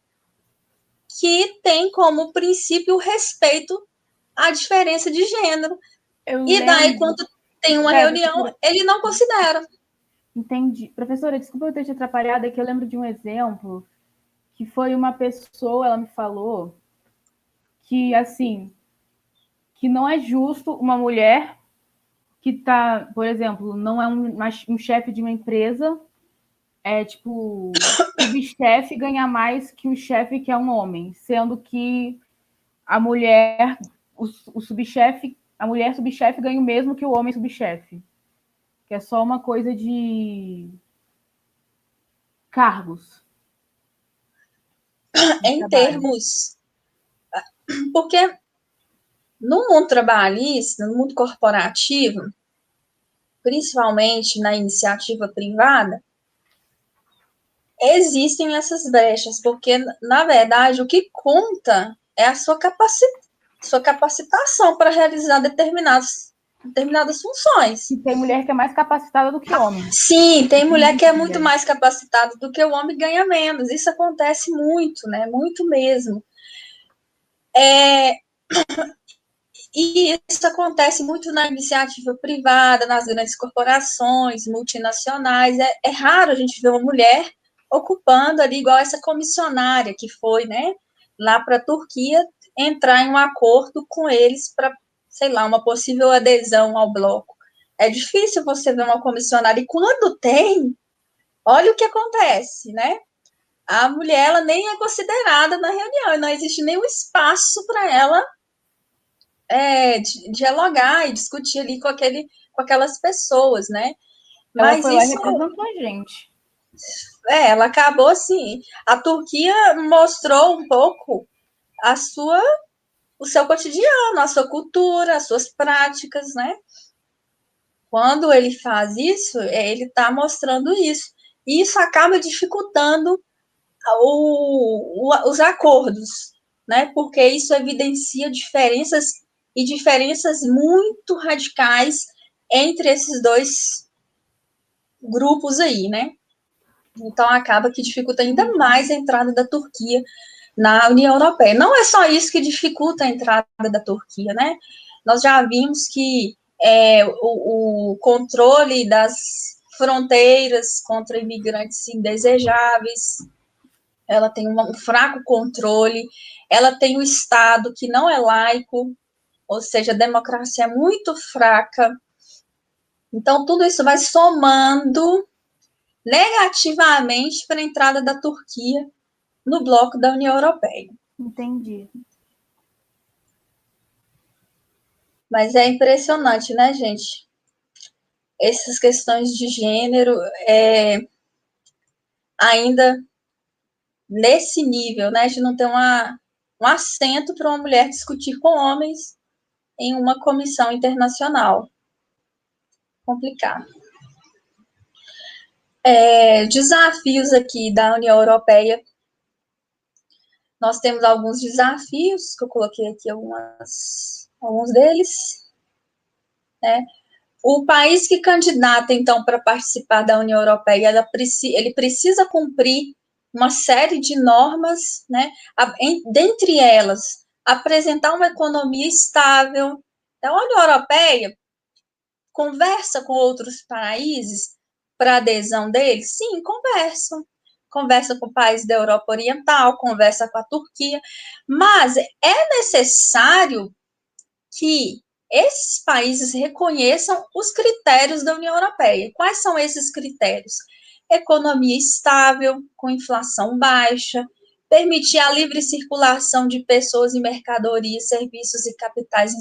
que tem como princípio o respeito à diferença de gênero. Eu E daí, lembro. quando tem uma Pera, reunião, professora. ele não considera. Entendi. Professora, desculpa eu ter te atrapalhado, é que eu lembro de um exemplo que foi uma pessoa, ela me falou que, assim, que não é justo uma mulher que tá, por exemplo, não é um chefe de uma empresa, é tipo, subchefe ganhar mais que o chefe que é um homem, sendo que a mulher, o subchefe, a mulher subchefe ganha o mesmo que o homem subchefe. Que é só uma coisa de cargos. Em termos. Porque no mundo trabalhista, no mundo corporativo, principalmente na iniciativa privada, existem essas brechas, porque, na verdade, o que conta é a sua capacitação para realizar determinadas funções. E tem mulher que é mais capacitada do que homem. Sim, tem mulher que é muito mais capacitada do que o homem e ganha menos. Isso acontece muito, né? Muito mesmo. E isso acontece muito na iniciativa privada, nas grandes corporações, multinacionais. É raro a gente ver uma mulher ocupando ali, igual essa comissionária que foi, né, lá para a Turquia, entrar em um acordo com eles para, sei lá, uma possível adesão ao bloco. É difícil você ver uma comissionária, e quando tem, olha o que acontece, né? A mulher, ela nem é considerada na reunião, não existe nenhum espaço para ela dialogar e discutir ali com aquelas pessoas, né? Ela Mas foi lá e isso, representou a gente. ela acabou assim, a Turquia mostrou um pouco o seu cotidiano, a sua cultura, as suas práticas, né? Quando ele faz isso, ele está mostrando isso. E isso acaba dificultando os acordos, né? Porque isso evidencia diferenças muito radicais entre esses dois grupos aí, né? Então acaba que dificulta ainda mais a entrada da Turquia na União Europeia. Não é só isso que dificulta a entrada da Turquia, né? Nós já vimos que o controle das fronteiras contra imigrantes indesejáveis, ela tem um fraco controle, ela tem um Estado que não é laico, ou seja, a democracia é muito fraca. Então, tudo isso vai somando negativamente para a entrada da Turquia no bloco da União Europeia. Entendi. Mas é impressionante, né, gente? Essas questões de gênero, ainda nesse nível, né, de não ter um assento para uma mulher discutir com homens em uma comissão internacional. Complicado. Desafios aqui da União Europeia. Nós temos alguns desafios, que eu coloquei aqui alguns deles, né? O país que candidata, então, para participar da União Europeia, ele precisa cumprir uma série de normas, né? Dentre elas, apresentar uma economia estável. Então, a União Europeia conversa com outros países para adesão deles? Sim, conversam. Conversa com países da Europa Oriental, conversa com a Turquia, mas é necessário que esses países reconheçam os critérios da União Europeia. Quais são esses critérios? Economia estável, com inflação baixa, permitir a livre circulação de pessoas e mercadorias, serviços e capitais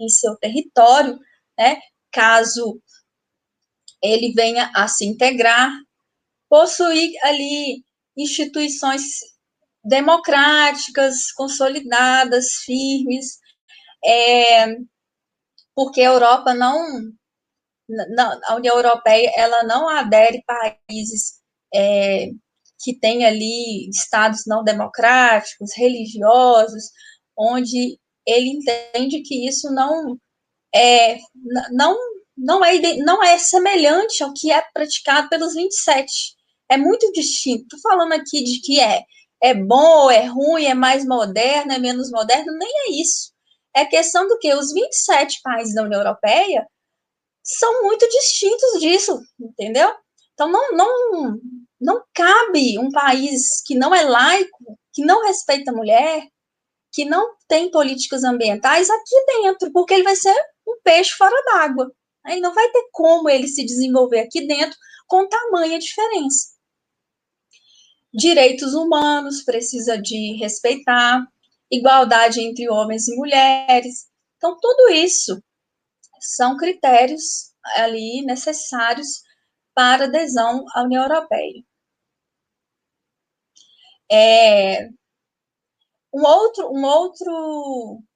em seu território, né? Caso ele venha a se integrar, possuir ali instituições democráticas, consolidadas, firmes, porque a Europa a União Europeia, ela não adere países que têm ali estados não democráticos, religiosos, onde ele entende que isso não, não é semelhante ao que é praticado pelos 27. É muito distinto. Estou falando aqui de que é bom, é ruim, é mais moderno, é menos moderno, nem é isso. É questão do que os 27 países da União Europeia são muito distintos disso, entendeu? Então, não cabe um país que não é laico, que não respeita a mulher, que não tem políticas ambientais aqui dentro, porque ele vai ser um peixe fora d'água. Aí não vai ter como ele se desenvolver aqui dentro com tamanha diferença. Direitos humanos precisa de respeitar, igualdade entre homens e mulheres. Então, tudo isso são critérios ali necessários para adesão à União Europeia. Uma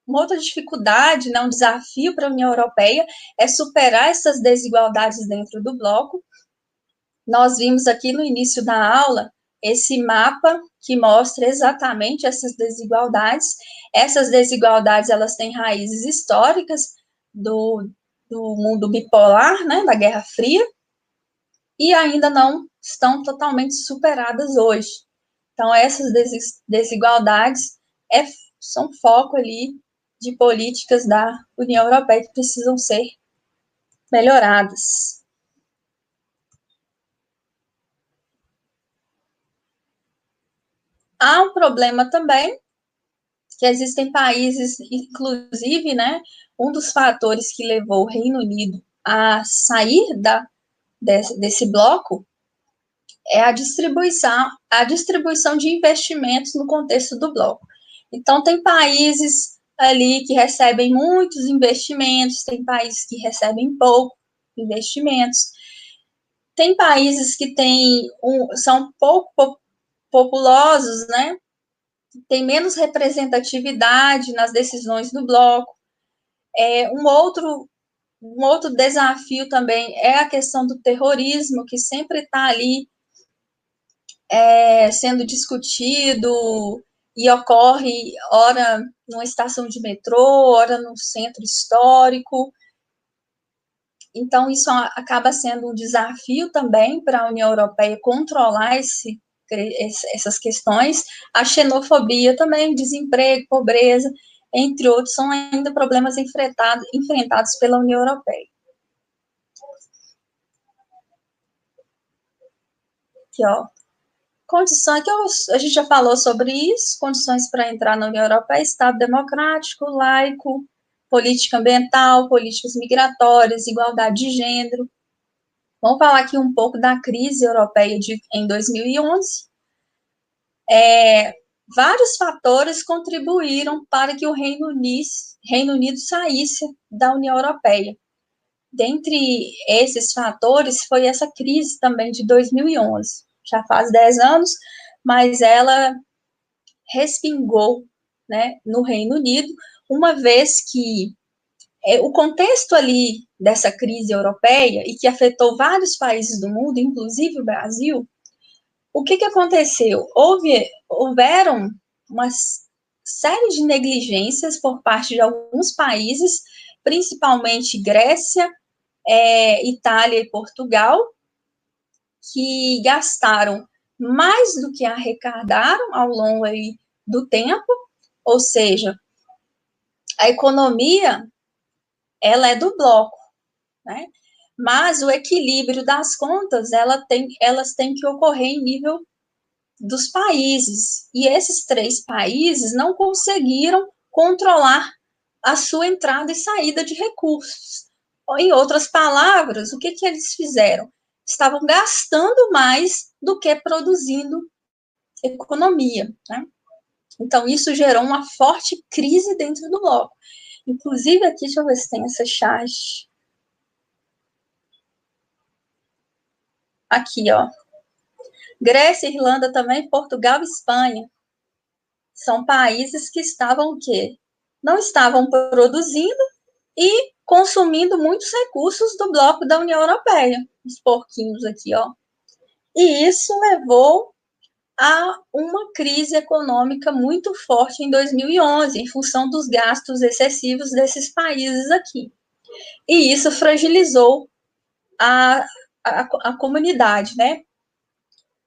outra dificuldade, né, um desafio para a União Europeia é superar essas desigualdades dentro do bloco. Nós vimos aqui no início da aula esse mapa que mostra exatamente essas desigualdades. Essas desigualdades, elas têm raízes históricas do mundo bipolar, né, da Guerra Fria, e ainda não estão totalmente superadas hoje. Então, essas desigualdades são foco ali de políticas da União Europeia que precisam ser melhoradas. Há um problema também que existem países, inclusive, né, um dos fatores que levou o Reino Unido a sair desse bloco é a distribuição de investimentos no contexto do bloco. Então, tem países ali que recebem muitos investimentos, tem países que recebem pouco investimentos, tem países que são pouco populosos, né? Tem menos representatividade nas decisões do bloco. Um outro desafio também é a questão do terrorismo, que sempre está ali sendo discutido e ocorre, ora numa estação de metrô, ora no centro histórico. Então, isso acaba sendo um desafio também para a União Europeia controlar essas questões. A xenofobia também, desemprego, pobreza, entre outros, são ainda problemas enfrentados pela União Europeia. Aqui, ó. Condições, a gente já falou sobre isso, condições para entrar na União Europeia: Estado democrático, laico, política ambiental, políticas migratórias, igualdade de gênero. Vamos falar aqui um pouco da crise europeia em 2011. Vários fatores contribuíram para que o Reino Unido saísse da União Europeia. Dentre esses fatores, foi essa crise também de 2011. Já faz 10 anos, mas ela respingou, né, no Reino Unido, uma vez que o contexto ali dessa crise europeia, e que afetou vários países do mundo, inclusive o Brasil, o que aconteceu? Houveram uma série de negligências por parte de alguns países, principalmente Grécia, Itália e Portugal, que gastaram mais do que arrecadaram ao longo aí do tempo, ou seja, a economia, ela é do bloco, né? Mas o equilíbrio das contas, elas têm que ocorrer em nível dos países. E esses 3 países não conseguiram controlar a sua entrada e saída de recursos. Em outras palavras, o que eles fizeram? Estavam gastando mais do que produzindo economia, né? Então, isso gerou uma forte crise dentro do bloco. Inclusive, aqui, deixa eu ver se tem essa charge. Aqui, ó. Grécia, Irlanda também, Portugal e Espanha. São países que estavam o quê? Não estavam produzindo e consumindo muitos recursos do bloco da União Europeia. Os porquinhos aqui, ó. E isso levou a uma crise econômica muito forte em 2011, em função dos gastos excessivos desses países aqui. E isso fragilizou a comunidade, né,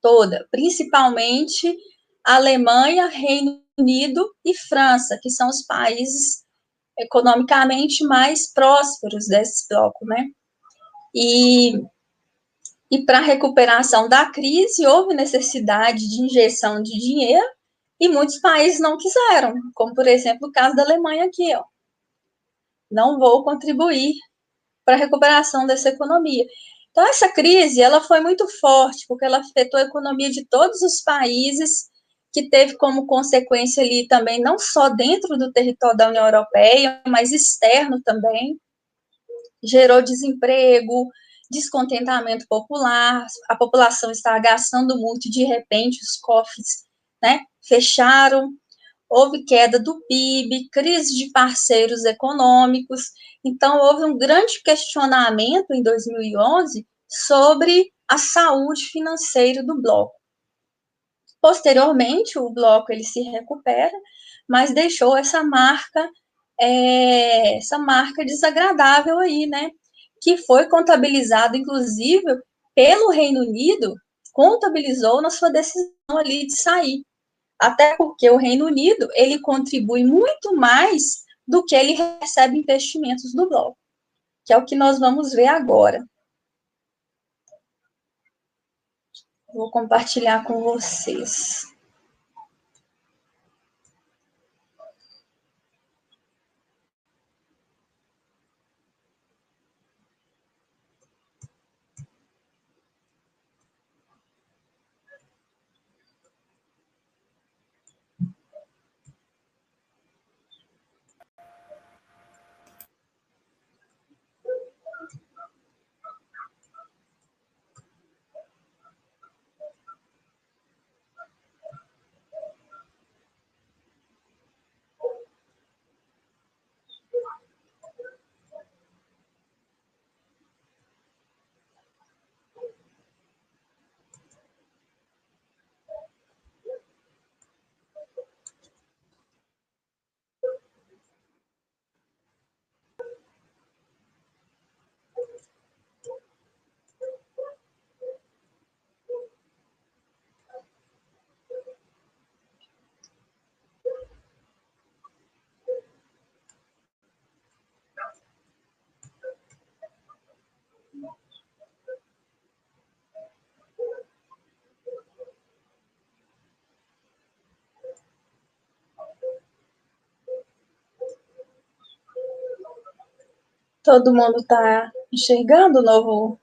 toda, principalmente a Alemanha, Reino Unido e França, que são os países economicamente mais prósperos desse bloco, né? E para a recuperação da crise, houve necessidade de injeção de dinheiro e muitos países não quiseram, como, por exemplo, o caso da Alemanha aqui, ó. Não vou contribuir para a recuperação dessa economia. Então, essa crise, ela foi muito forte, porque ela afetou a economia de todos os países, que teve como consequência ali também, não só dentro do território da União Europeia, mas externo também, gerou desemprego, descontentamento popular, a população estava gastando muito, de repente os cofres, né, fecharam, houve queda do PIB, crise de parceiros econômicos. Então, houve um grande questionamento em 2011 sobre a saúde financeira do bloco. Posteriormente, o bloco ele se recupera, mas deixou essa marca desagradável aí, né? Que foi contabilizado, inclusive, pelo Reino Unido, contabilizou na sua decisão ali de sair. Até porque o Reino Unido, ele contribui muito mais do que ele recebe investimentos do bloco, que é o que nós vamos ver agora. Vou compartilhar com vocês. Todo mundo está enxergando o novo?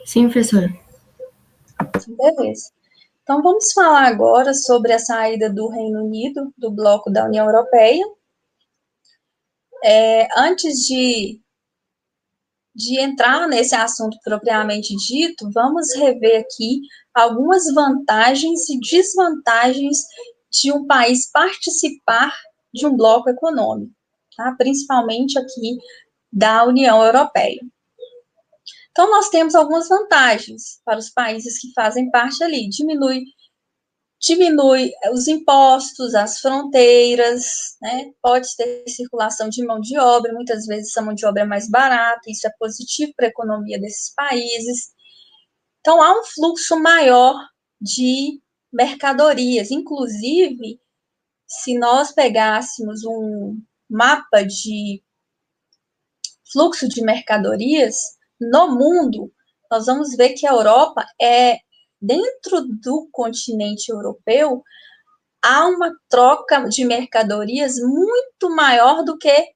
Sim, professora. Beleza. Então, vamos falar agora sobre a saída do Reino Unido do bloco da União Europeia. Antes de entrar nesse assunto propriamente dito, vamos rever aqui algumas vantagens e desvantagens de um país participar de um bloco econômico, tá? Principalmente aqui da União Europeia. Então, nós temos algumas vantagens para os países que fazem parte ali. Diminui os impostos, as fronteiras, né? Pode ter circulação de mão de obra, muitas vezes essa mão de obra é mais barata, isso é positivo para a economia desses países. Então, há um fluxo maior de mercadorias. Inclusive, se nós pegássemos um mapa de fluxo de mercadorias no mundo, nós vamos ver que a Europa dentro do continente europeu, há uma troca de mercadorias muito maior do que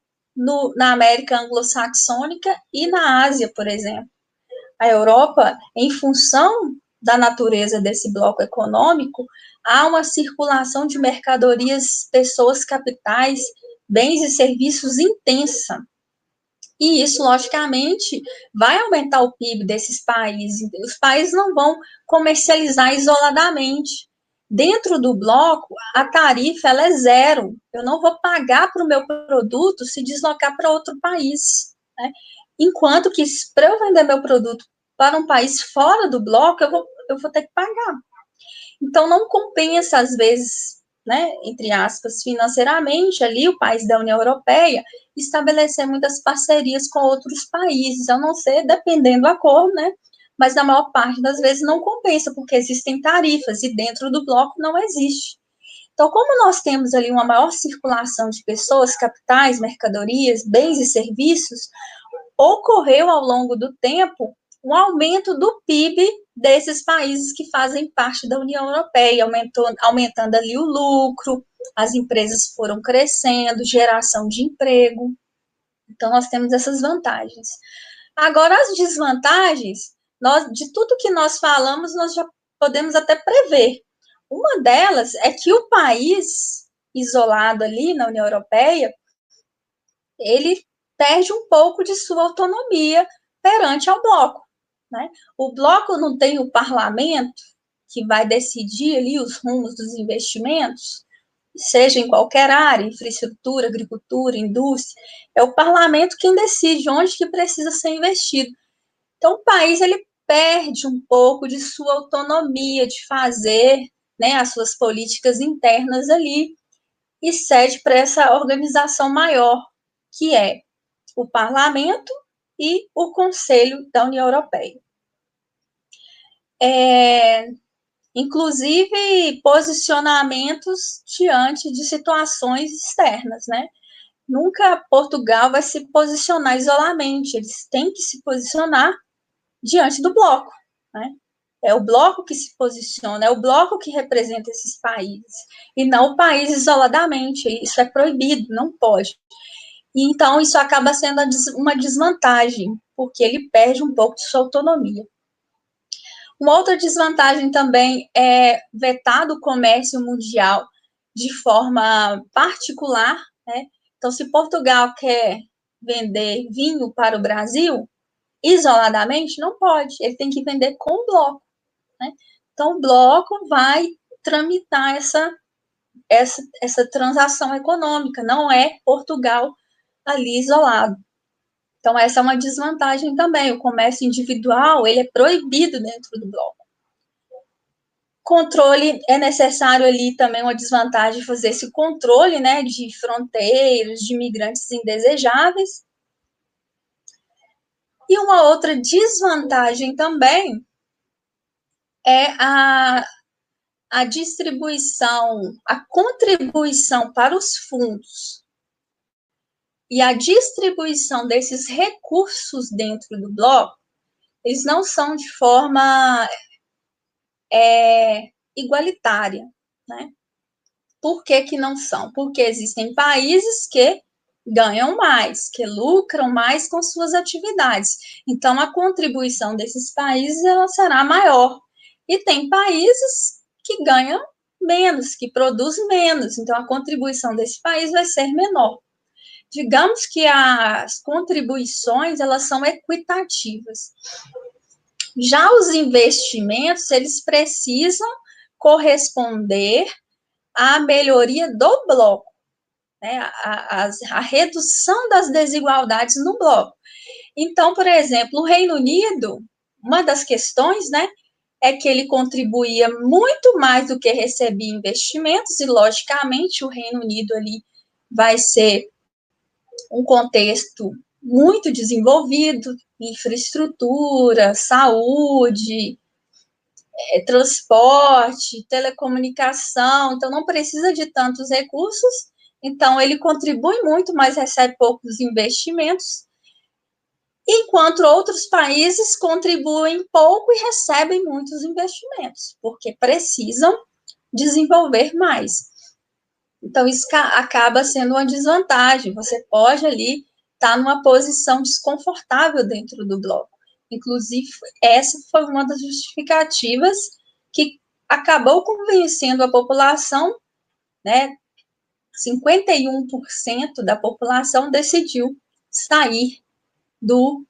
na América anglo-saxônica e na Ásia, por exemplo. A Europa, em função da natureza desse bloco econômico, há uma circulação de mercadorias, pessoas, capitais, bens e serviços intensa. E isso, logicamente, vai aumentar o PIB desses países. Os países não vão comercializar isoladamente. Dentro do bloco, a tarifa ela é zero. Eu não vou pagar para o meu produto se deslocar para outro país, né? Enquanto que, para eu vender meu produto para um país fora do bloco, eu vou ter que pagar. Então, não compensa, às vezes, né, entre aspas, financeiramente, ali, o país da União Europeia, estabelecer muitas parcerias com outros países, a não ser, dependendo do acordo, né, mas na maior parte das vezes não compensa, porque existem tarifas, e dentro do bloco não existe. Então, como nós temos ali uma maior circulação de pessoas, capitais, mercadorias, bens e serviços, ocorreu ao longo do tempo um aumento do PIB desses países que fazem parte da União Europeia, aumentando ali o lucro, as empresas foram crescendo, geração de emprego. Então, nós temos essas vantagens. Agora, as desvantagens, de tudo que nós falamos, nós já podemos até prever. Uma delas é que o país isolado ali na União Europeia, ele perde um pouco de sua autonomia perante ao bloco, né? O bloco não tem o parlamento que vai decidir ali os rumos dos investimentos, seja em qualquer área, infraestrutura, agricultura, indústria, é o parlamento quem decide onde que precisa ser investido. Então, o país ele perde um pouco de sua autonomia de fazer, né, as suas políticas internas ali e cede para essa organização maior, que é o Parlamento e o Conselho da União Europeia. Inclusive posicionamentos diante de situações externas, né? Nunca Portugal vai se posicionar isoladamente, eles têm que se posicionar diante do bloco, né? É o bloco que se posiciona, é o bloco que representa esses países, e não o país isoladamente, isso é proibido, não pode. E então, isso acaba sendo uma desvantagem, porque ele perde um pouco de sua autonomia. Uma outra desvantagem também é vetado o comércio mundial de forma particular, né? Então, se Portugal quer vender vinho para o Brasil, isoladamente, não pode, ele tem que vender com o bloco, né? Então, o bloco vai tramitar essa transação econômica, não é Portugal ali isolado. Então, essa é uma desvantagem também. O comércio individual, ele é proibido dentro do bloco. Controle é necessário ali também, uma desvantagem fazer esse controle, né, de fronteiras, de imigrantes indesejáveis. E uma outra desvantagem também é a distribuição, a contribuição para os fundos e a distribuição desses recursos dentro do bloco, eles não são de forma igualitária, né? Por que que não são? Porque existem países que ganham mais, que lucram mais com suas atividades. Então, a contribuição desses países ela será maior. E tem países que ganham menos, que produzem menos. Então, a contribuição desse país vai ser menor. Digamos que as contribuições, elas são equitativas. Já os investimentos, eles precisam corresponder à melhoria do bloco, né, a redução das desigualdades no bloco. Então, por exemplo, o Reino Unido, uma das questões, né, é que ele contribuía muito mais do que recebia investimentos, e, logicamente, o Reino Unido ali vai ser um contexto muito desenvolvido, infraestrutura, saúde, transporte, telecomunicação, então não precisa de tantos recursos, então ele contribui muito, mas recebe poucos investimentos, enquanto outros países contribuem pouco e recebem muitos investimentos, porque precisam desenvolver mais. Então, isso acaba sendo uma desvantagem. Você pode ali estar numa posição desconfortável dentro do bloco. Inclusive, essa foi uma das justificativas que acabou convencendo a população, né? 51% da população decidiu sair do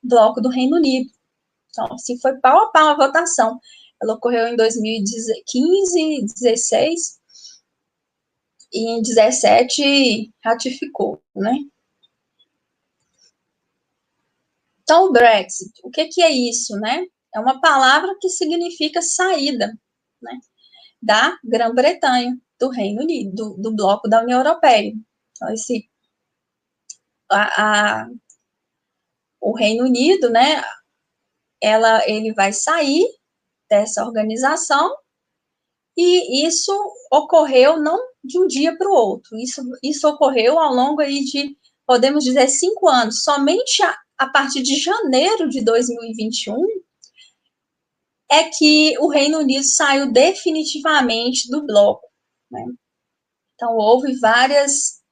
bloco do Reino Unido. Então, assim, foi pau a pau a votação. Ela ocorreu em 2015, 2016, e em 2017 ratificou, né? Então, o Brexit, o que é isso, né? É uma palavra que significa saída, né, da Grã-Bretanha, do Reino Unido, do bloco da União Europeia. Então, o Reino Unido, né, ele vai sair dessa organização, e isso ocorreu não de um dia para o outro, isso ocorreu ao longo aí de, podemos dizer, 5 anos. Somente a partir de janeiro de 2021 é que o Reino Unido saiu definitivamente do bloco, né? Então, houve vários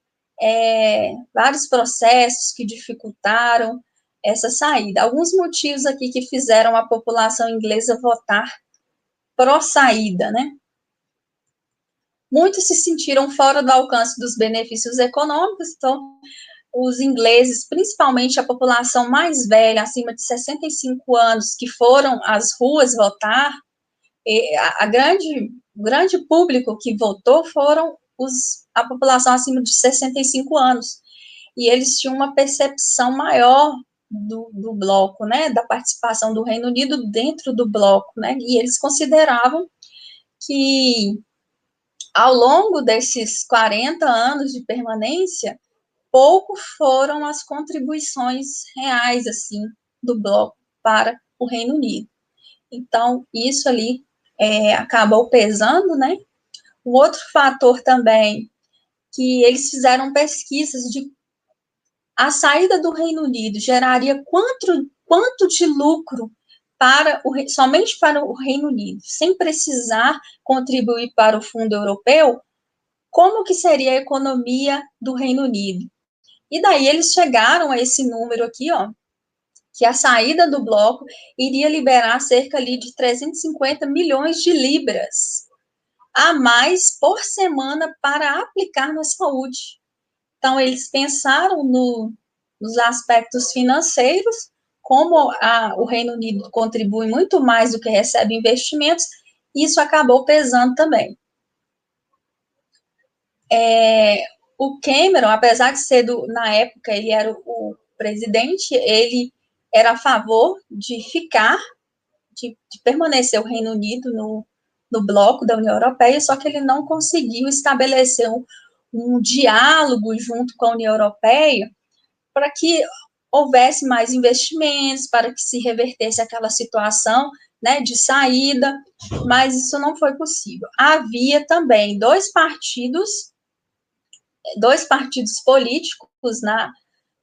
processos que dificultaram essa saída. Alguns motivos aqui que fizeram a população inglesa votar pró-saída, né? Muitos se sentiram fora do alcance dos benefícios econômicos, então, os ingleses, principalmente a população mais velha, acima de 65 anos, que foram às ruas votar, o grande público que votou foram a população acima de 65 anos, e eles tinham uma percepção maior do bloco, né, da participação do Reino Unido dentro do bloco, né, e eles consideravam que, ao longo desses 40 anos de permanência, pouco foram as contribuições reais, assim, do bloco para o Reino Unido. Então, isso ali acabou pesando, né? O outro fator também, que eles fizeram pesquisas de a saída do Reino Unido geraria quanto de lucro somente para o Reino Unido, sem precisar contribuir para o Fundo Europeu, como que seria a economia do Reino Unido? E daí eles chegaram a esse número aqui, ó, que a saída do bloco iria liberar cerca ali de 350 milhões de libras a mais por semana para aplicar na saúde. Então, eles pensaram nos aspectos financeiros, como o Reino Unido contribui muito mais do que recebe investimentos, isso acabou pesando também. O Cameron, apesar de ser, na época, ele era o presidente, ele era a favor de permanecer o Reino Unido no bloco da União Europeia, só que ele não conseguiu estabelecer um diálogo junto com a União Europeia para que houvesse mais investimentos, para que se revertesse aquela situação, né, de saída, mas isso não foi possível. Havia também dois partidos políticos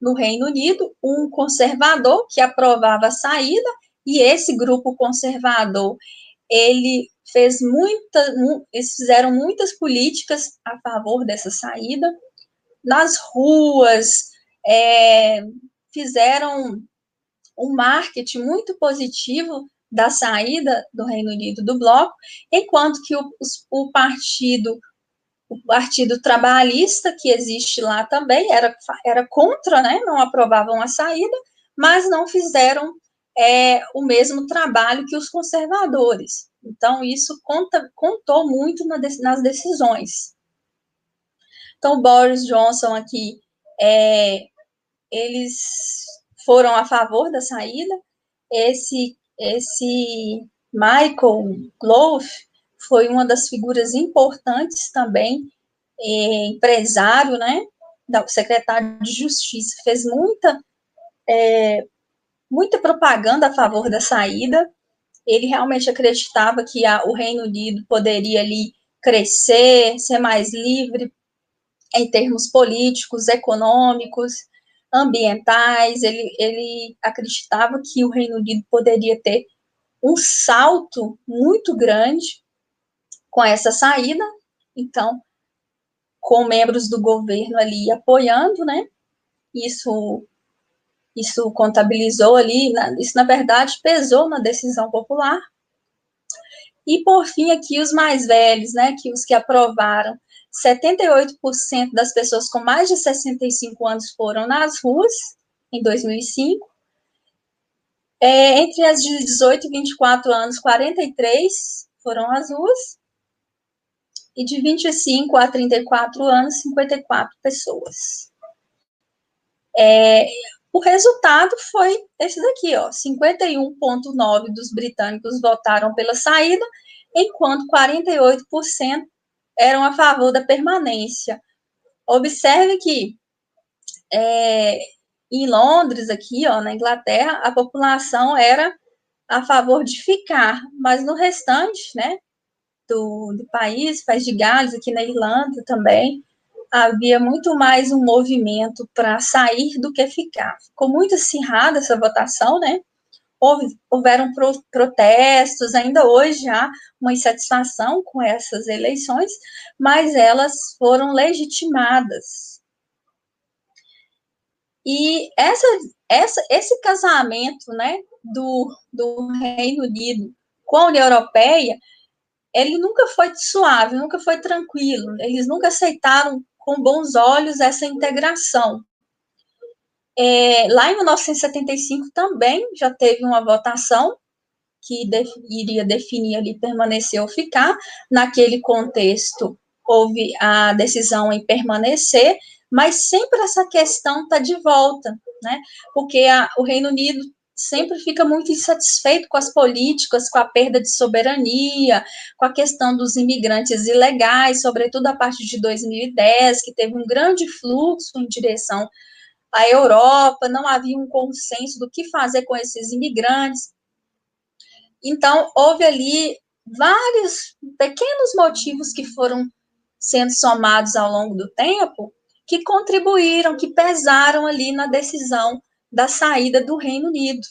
no Reino Unido, um conservador, que aprovava a saída, e esse grupo conservador, eles fizeram muitas políticas a favor dessa saída, nas ruas, fizeram um marketing muito positivo da saída do Reino Unido do bloco, enquanto que o Partido Trabalhista, que existe lá também, era contra, né, não aprovavam a saída, mas não fizeram o mesmo trabalho que os conservadores. Então, isso contou muito nas decisões. Então, o Boris Johnson aqui, eles foram a favor da saída. Esse Michael Gove foi uma das figuras importantes também, empresário, né, da secretário de Justiça, fez muita propaganda a favor da saída. Ele realmente acreditava que o Reino Unido poderia ali crescer, ser mais livre em termos políticos, econômicos, ambientais. Ele acreditava que o Reino Unido poderia ter um salto muito grande com essa saída. Então, com membros do governo ali apoiando, né? Isso contabilizou ali, isso na verdade pesou na decisão popular. E por fim aqui os mais velhos, né, que os que aprovaram, 78% das pessoas com mais de 65 anos foram nas ruas em 2005. Entre as de 18 e 24 anos, 43 foram às ruas. E de 25 a 34 anos, 54 pessoas. O resultado foi esse daqui, ó, 51,9% dos britânicos votaram pela saída, enquanto 48% eram a favor da permanência. Observe que em Londres, aqui, ó, na Inglaterra, a população era a favor de ficar, mas no restante, né, do país de Gales, aqui na Irlanda também, havia muito mais um movimento para sair do que ficar. Ficou muito acirrada essa votação, né? Houveram protestos, ainda hoje há uma insatisfação com essas eleições, mas elas foram legitimadas. E esse casamento, né, do Reino Unido com a União Europeia, ele nunca foi suave, nunca foi tranquilo, eles nunca aceitaram com bons olhos essa integração. Lá em 1975 também já teve uma votação que iria definir ali permanecer ou ficar. Naquele contexto, houve a decisão em permanecer, mas sempre essa questão está de volta, né? Porque o Reino Unido sempre fica muito insatisfeito com as políticas, com a perda de soberania, com a questão dos imigrantes ilegais, sobretudo a partir de 2010, que teve um grande fluxo em direção à Europa, não havia um consenso do que fazer com esses imigrantes. Então, houve ali vários pequenos motivos que foram sendo somados ao longo do tempo, que contribuíram, que pesaram ali na decisão da saída do Reino Unido.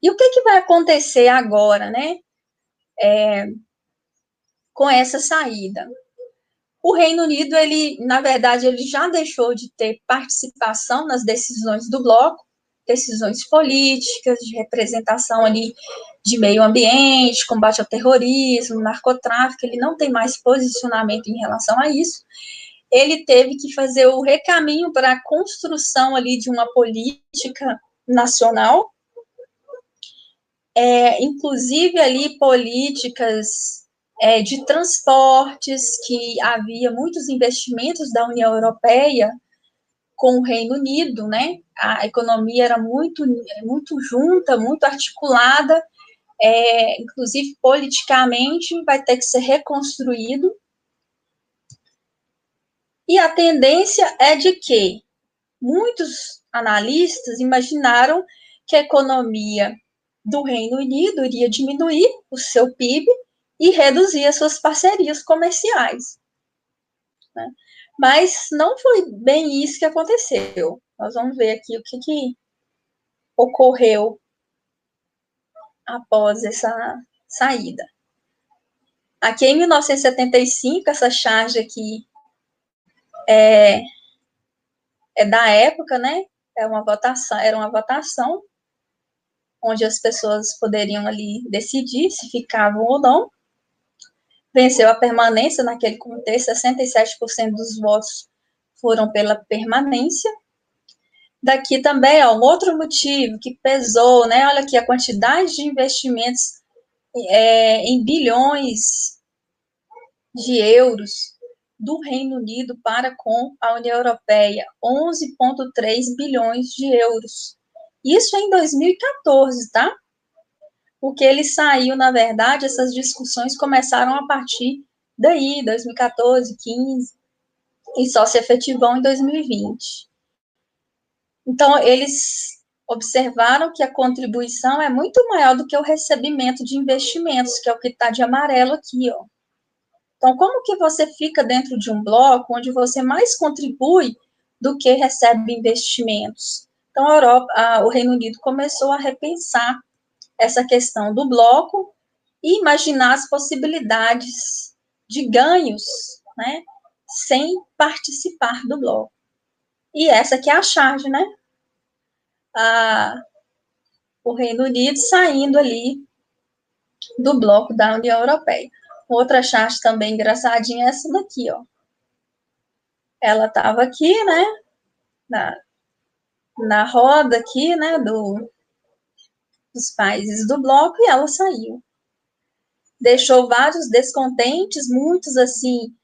E o que vai acontecer agora, né, com essa saída? O Reino Unido, na verdade, ele já deixou de ter participação nas decisões do bloco, decisões políticas, de representação ali de meio ambiente, combate ao terrorismo, narcotráfico, ele não tem mais posicionamento em relação a isso. Ele teve que fazer o recaminho para a construção ali de uma política nacional, inclusive ali políticas de transportes, que havia muitos investimentos da União Europeia com o Reino Unido, né? A economia era muito junta, muito articulada, inclusive politicamente vai ter que ser reconstruído. E a tendência é de que muitos analistas imaginaram que a economia do Reino Unido iria diminuir o seu PIB e reduzir as suas parcerias comerciais, né? Mas não foi bem isso que aconteceu. Nós vamos ver aqui o que ocorreu após essa saída. Aqui em 1975, essa charge aqui da época, né? Era uma votação onde as pessoas poderiam ali decidir se ficavam ou não. Venceu a permanência naquele contexto, 67% dos votos foram pela permanência. Daqui também, ó, um outro motivo que pesou, né? Olha aqui a quantidade de investimentos em bilhões de euros do Reino Unido para com a União Europeia, 11,3 bilhões de euros. Isso em 2014, tá? Porque ele saiu, na verdade, essas discussões começaram a partir daí, 2014, 15, e só se efetivou em 2020. Então, eles observaram que a contribuição é muito maior do que o recebimento de investimentos, que é o que está de amarelo aqui, ó. Então, como que você fica dentro de um bloco onde você mais contribui do que recebe investimentos? Então, o Reino Unido começou a repensar essa questão do bloco e imaginar as possibilidades de ganhos, né, sem participar do bloco. E essa que é a charge, né? O Reino Unido saindo ali do bloco da União Europeia. Outra charge também engraçadinha é essa daqui, ó. Ela estava aqui, né, na roda aqui, né, dos países do bloco, e ela saiu. Deixou vários descontentes, muitos, assim,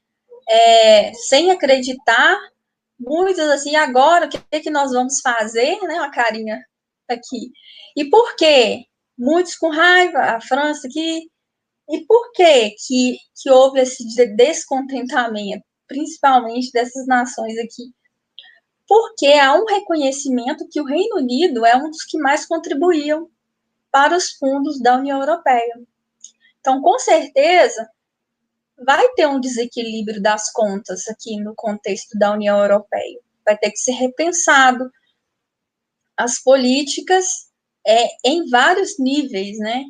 sem acreditar, muitos, assim, agora, o que nós vamos fazer, né, a carinha aqui. E por quê? Muitos com raiva, a França aqui. E por que houve esse descontentamento, principalmente dessas nações aqui? Porque há um reconhecimento que o Reino Unido é um dos que mais contribuíam para os fundos da União Europeia. Então, com certeza, vai ter um desequilíbrio das contas aqui no contexto da União Europeia. Vai ter que ser repensado as políticas em vários níveis, né?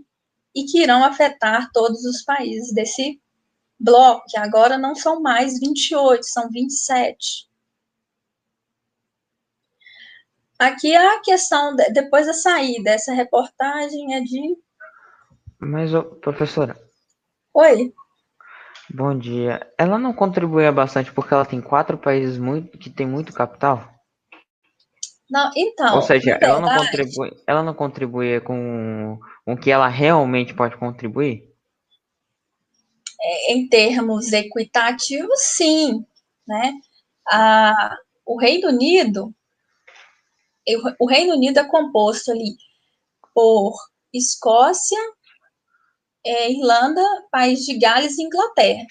E que irão afetar todos os países desse bloco, que agora não são mais 28, são 27. Aqui a questão, depois da saída, essa reportagem é de... Mas, professora, Oi? bom dia. Ela não contribuía bastante porque ela tem 4 países que tem muito capital? Não, então, Ou seja, na verdade, ela não contribui com o que ela realmente pode contribuir? em termos equitativos, sim, né? O Reino Unido, o Reino Unido é composto ali por Escócia, Irlanda, País de Gales e Inglaterra.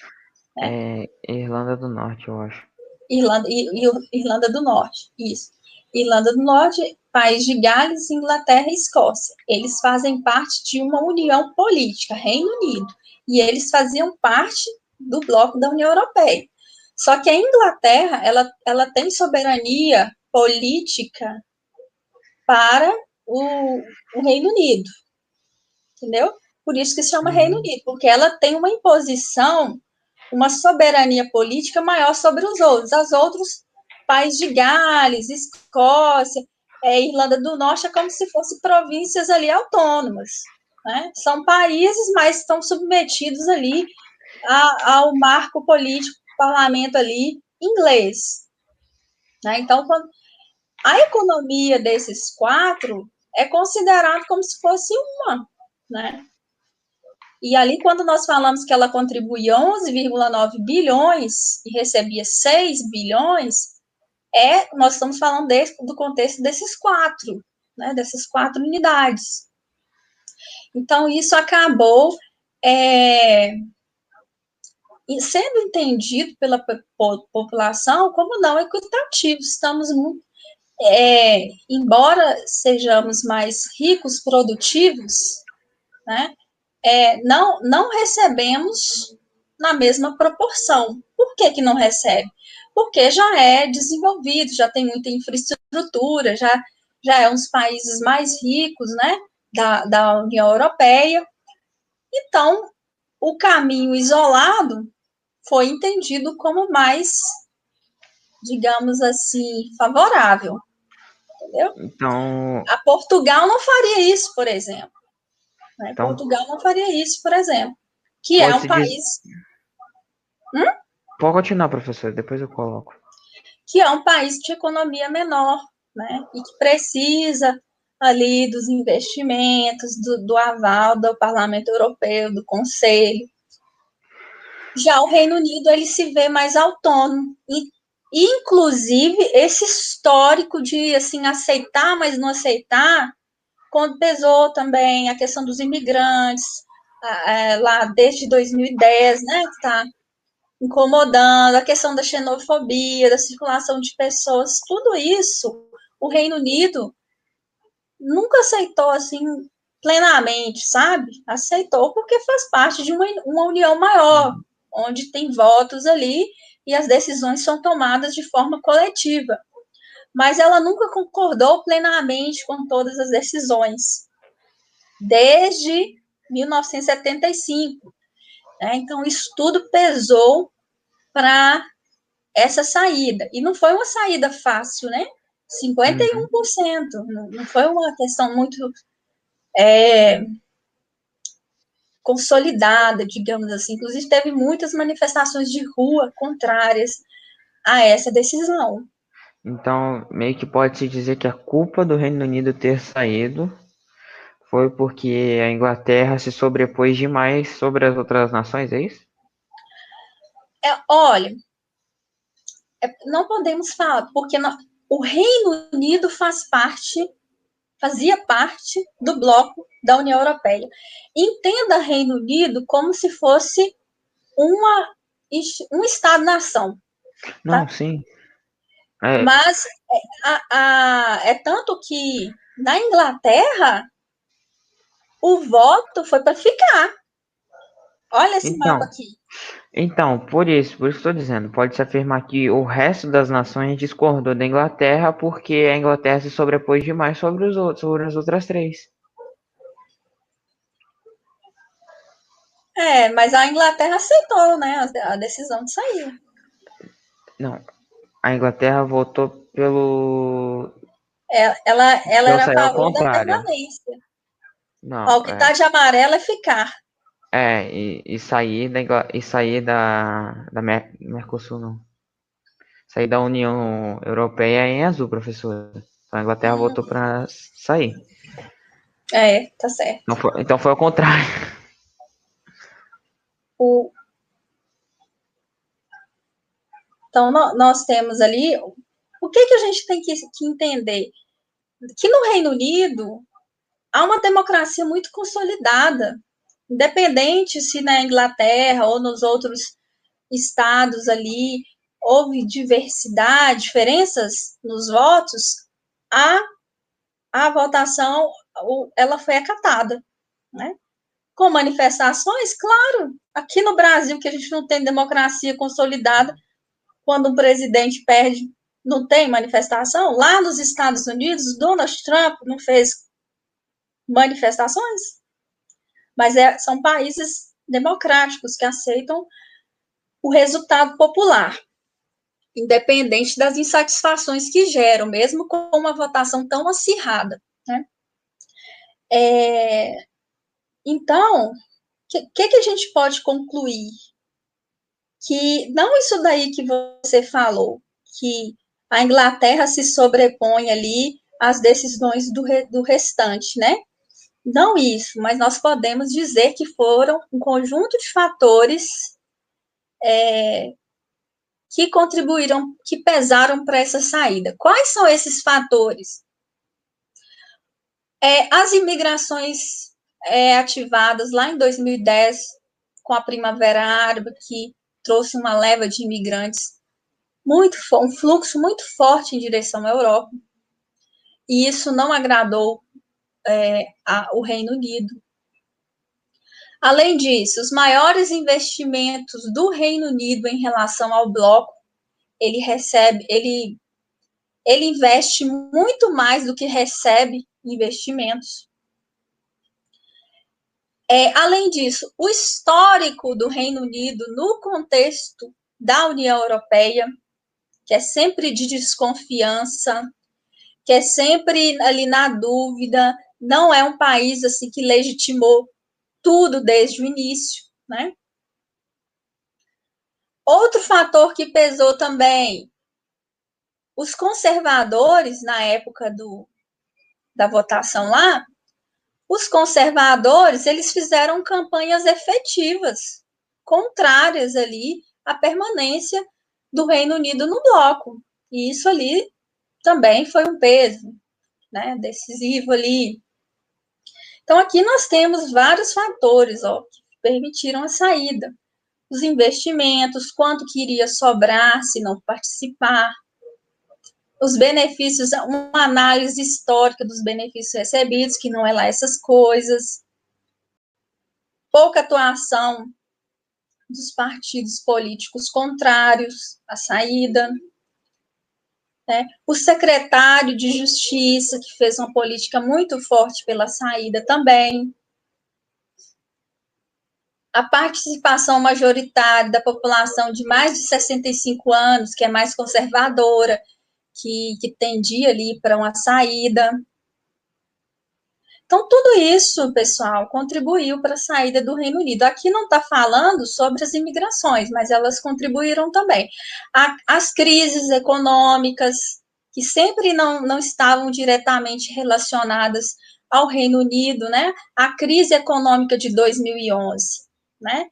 É Irlanda do Norte, eu acho. Irlanda do Norte, isso. Irlanda do Norte, País de Gales, Inglaterra e Escócia. Eles fazem parte de uma união política, Reino Unido, e eles faziam parte do bloco da União Europeia. Só que a Inglaterra, ela tem soberania política para o Reino Unido, entendeu? Por isso que se chama Reino Unido, porque ela tem uma imposição, uma soberania política maior sobre os outros. As outros, País de Gales, Escócia, Irlanda do Norte, é como se fossem províncias ali autônomas, né? São países, mas estão submetidos ali ao marco político, parlamento ali inglês, né? Então, a economia desses 4 é considerado como se fosse uma, né? E ali, quando nós falamos que ela contribuía 11,9 bilhões e recebia 6 bilhões, nós estamos falando do contexto desses 4, né, dessas 4 unidades. Então, isso acabou sendo entendido pela população como não equitativo. Estamos muito, embora sejamos mais ricos, produtivos, né, não recebemos na mesma proporção. Por que não recebe? Porque já é desenvolvido, já tem muita infraestrutura, já é um dos países mais ricos, né, da União Europeia. Então, o caminho isolado foi entendido como mais digamos assim, favorável, entendeu? Então, A Portugal não faria isso, por exemplo. Né? então Portugal não faria isso, por exemplo, que é um pode-se dizer. país, Pode continuar, professor, depois eu coloco. que é um país de economia menor, né? E que precisa ali dos investimentos, do aval do Parlamento Europeu, do Conselho. Já o Reino Unido, ele se vê mais autônomo. E, inclusive, esse histórico de, assim, aceitar, mas não aceitar, quando pesou também a questão dos imigrantes, lá desde 2010, né, que está incomodando, a questão da xenofobia, da circulação de pessoas, tudo isso, o Reino Unido nunca aceitou, assim, plenamente, sabe? Aceitou porque faz parte de uma união maior, onde tem votos ali e as decisões são tomadas de forma coletiva. Mas ela nunca concordou plenamente com todas as decisões, desde 1975. Né? Então, isso tudo pesou para essa saída. E não foi uma saída fácil, né? 51%. Não foi uma questão muito consolidada, digamos assim. Inclusive, teve muitas manifestações de rua contrárias a essa decisão. Então, meio que pode-se dizer que a culpa do Reino Unido ter saído foi porque a Inglaterra se sobrepôs demais sobre as outras nações, é isso? Olha, não podemos falar, porque o Reino Unido fazia parte do bloco da União Europeia. Entenda Reino Unido como se fosse um Estado-nação. Não, Tá? sim. Mas é tanto que na Inglaterra o voto foi para ficar. Olha esse mapa Então, aqui. por isso que estou dizendo, pode-se afirmar que o resto das nações discordou da Inglaterra porque a Inglaterra se sobrepôs demais sobre os outros, sobre as outras três. Mas a Inglaterra aceitou, né, a decisão de sair. Não, a Inglaterra votou Ela pelo era a sair ao favor da contrário. permanência. Não, Ó, o que está de amarelo é ficar. e sair da Mercosul, não. Sair da União Europeia é em azul, professor. Então a Inglaterra votou para sair. Tá certo. Então foi ao contrário. Então, nós temos ali. O que a gente tem que entender? Que no Reino Unido há uma democracia muito consolidada, independente se na Inglaterra ou nos outros estados ali houve diversidade, diferenças nos votos, a votação ela foi acatada, né? Com manifestações, claro, aqui no Brasil, que a gente não tem democracia consolidada, quando um presidente perde, não tem manifestação. Lá nos Estados Unidos, Donald Trump não fez manifestações, mas são países democráticos que aceitam o resultado popular, independente das insatisfações que geram, mesmo com uma votação tão acirrada. Né? Então, o que a gente pode concluir? Que não isso daí que você falou, que a Inglaterra se sobrepõe ali às decisões do restante, né? Não isso, mas nós podemos dizer que foram um conjunto de fatores que contribuíram, que pesaram para essa saída. Quais são esses fatores? As imigrações ativadas lá em 2010, com a Primavera Árabe, que trouxe uma leva de imigrantes um fluxo muito forte em direção à Europa, e isso não agradou o Reino Unido. Além disso, os maiores investimentos do Reino Unido em relação ao bloco, ele investe muito mais do que recebe investimentos. Além disso, o histórico do Reino Unido no contexto da União Europeia, que é sempre de desconfiança, que é sempre ali na dúvida, não é um país assim que legitimou tudo desde o início, né? Outro fator que pesou também, os conservadores, na época da votação lá, os conservadores, eles fizeram campanhas efetivas, contrárias ali à permanência do Reino Unido no bloco. E isso ali também foi um peso, né, decisivo ali. Então, aqui nós temos vários fatores, ó, que permitiram a saída. Os investimentos, quanto que iria sobrar se não participar, os benefícios, uma análise histórica dos benefícios recebidos, que não é lá essas coisas, pouca atuação dos partidos políticos contrários à saída, né? O secretário de Justiça, que fez uma política muito forte pela saída também, a participação majoritária da população de mais de 65 anos, que é mais conservadora, que tendia ali para uma saída. Então, tudo isso, pessoal, contribuiu para a saída do Reino Unido. Aqui não está falando sobre as imigrações, mas elas contribuíram também. As crises econômicas, que sempre não estavam diretamente relacionadas ao Reino Unido, né? A crise econômica de 2011, né?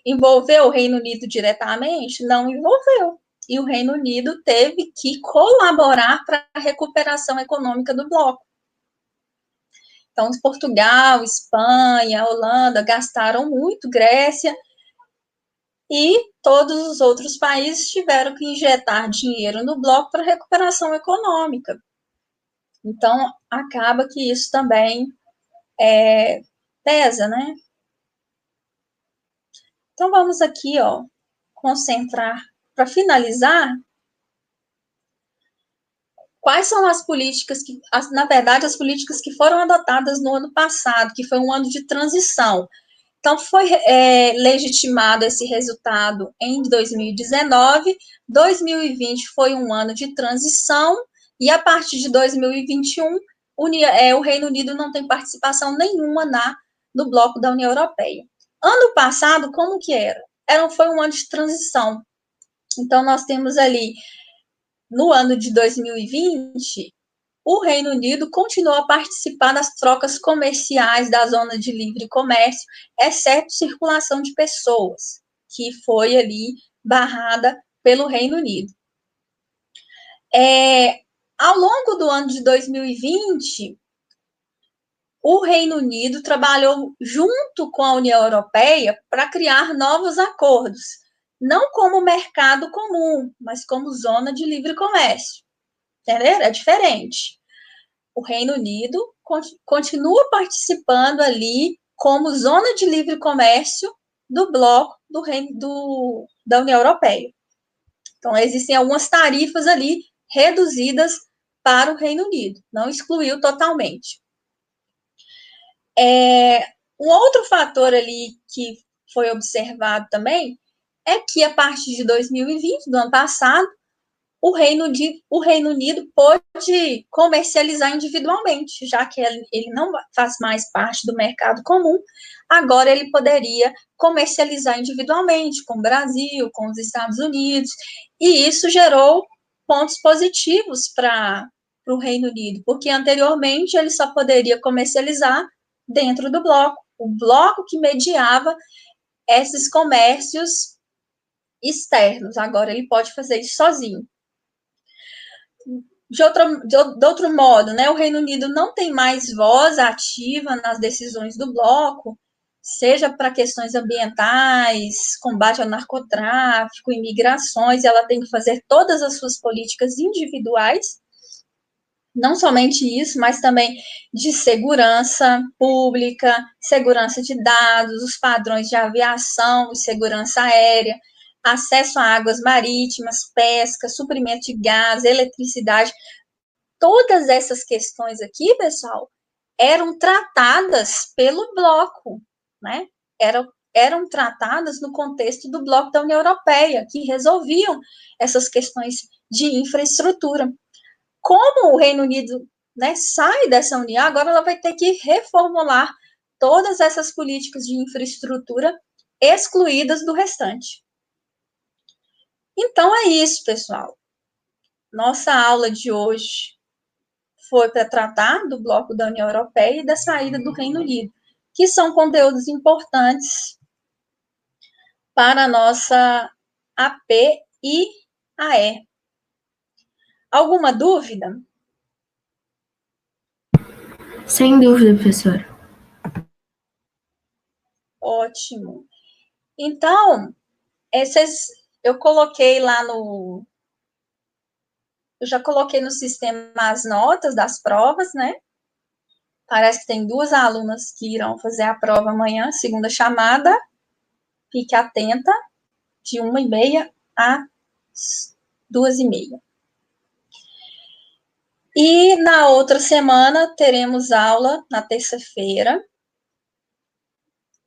Envolveu o Reino Unido diretamente? Não envolveu. E o Reino Unido teve que colaborar para a recuperação econômica do bloco. Então, Portugal, Espanha, Holanda gastaram muito, Grécia, e todos os outros países tiveram que injetar dinheiro no bloco para recuperação econômica. Então, acaba que isso também pesa, né? Então, vamos aqui, ó, concentrar, para finalizar, quais são as políticas que, na verdade, as políticas que foram adotadas no ano passado, que foi um ano de transição. Então, foi legitimado esse resultado em 2019, 2020 foi um ano de transição, e a partir de 2021, o Reino Unido não tem participação nenhuma no bloco da União Europeia. Ano passado, como que era? Foi um ano de transição. Então, nós temos ali, no ano de 2020, o Reino Unido continuou a participar das trocas comerciais da zona de livre comércio, exceto circulação de pessoas, que foi ali barrada pelo Reino Unido. Ao longo do ano de 2020, o Reino Unido trabalhou junto com a União Europeia para criar novos acordos, não como mercado comum, mas como zona de livre comércio. Entendeu? É diferente. O Reino Unido continua participando ali como zona de livre comércio do bloco da União Europeia. Então, existem algumas tarifas ali reduzidas para o Reino Unido, não excluiu totalmente. Um outro fator ali que foi observado também é que, a partir de 2020, do ano passado, o Reino Unido pode comercializar individualmente, já que ele não faz mais parte do mercado comum, agora ele poderia comercializar individualmente com o Brasil, com os Estados Unidos, e isso gerou pontos positivos para o Reino Unido, porque anteriormente ele só poderia comercializar dentro do bloco, o bloco que mediava esses comércios externos, agora ele pode fazer isso sozinho. De outro modo, né, o Reino Unido não tem mais voz ativa nas decisões do bloco, seja para questões ambientais, combate ao narcotráfico, imigrações, ela tem que fazer todas as suas políticas individuais, não somente isso, mas também de segurança pública, segurança de dados, os padrões de aviação e segurança aérea, acesso a águas marítimas, pesca, suprimento de gás, eletricidade. Todas essas questões aqui, pessoal, eram tratadas pelo bloco, né? eram tratadas no contexto do bloco da União Europeia, que resolviam essas questões de infraestrutura. Como o Reino Unido, né, sai dessa União, agora ela vai ter que reformular todas essas políticas de infraestrutura excluídas do restante. Então é isso, pessoal. Nossa aula de hoje foi para tratar do bloco da União Europeia e da saída do Reino Unido, que são conteúdos importantes para a nossa AP e AE. Alguma dúvida? Sem dúvida, professora. Ótimo. Então, eu coloquei lá no... Eu já coloquei no sistema as notas das provas, né? Parece que tem 2 alunas que irão fazer a prova amanhã, segunda chamada. Fique atenta, de 1h30 às 2h30. E na outra semana teremos aula na terça-feira.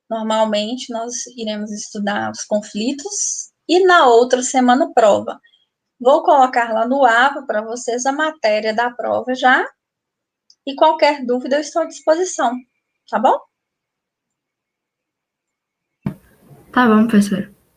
Normalmente nós iremos estudar os conflitos e na outra semana prova. Vou colocar lá no AVA para vocês a matéria da prova já. E qualquer dúvida eu estou à disposição, tá bom? Tá bom, professora.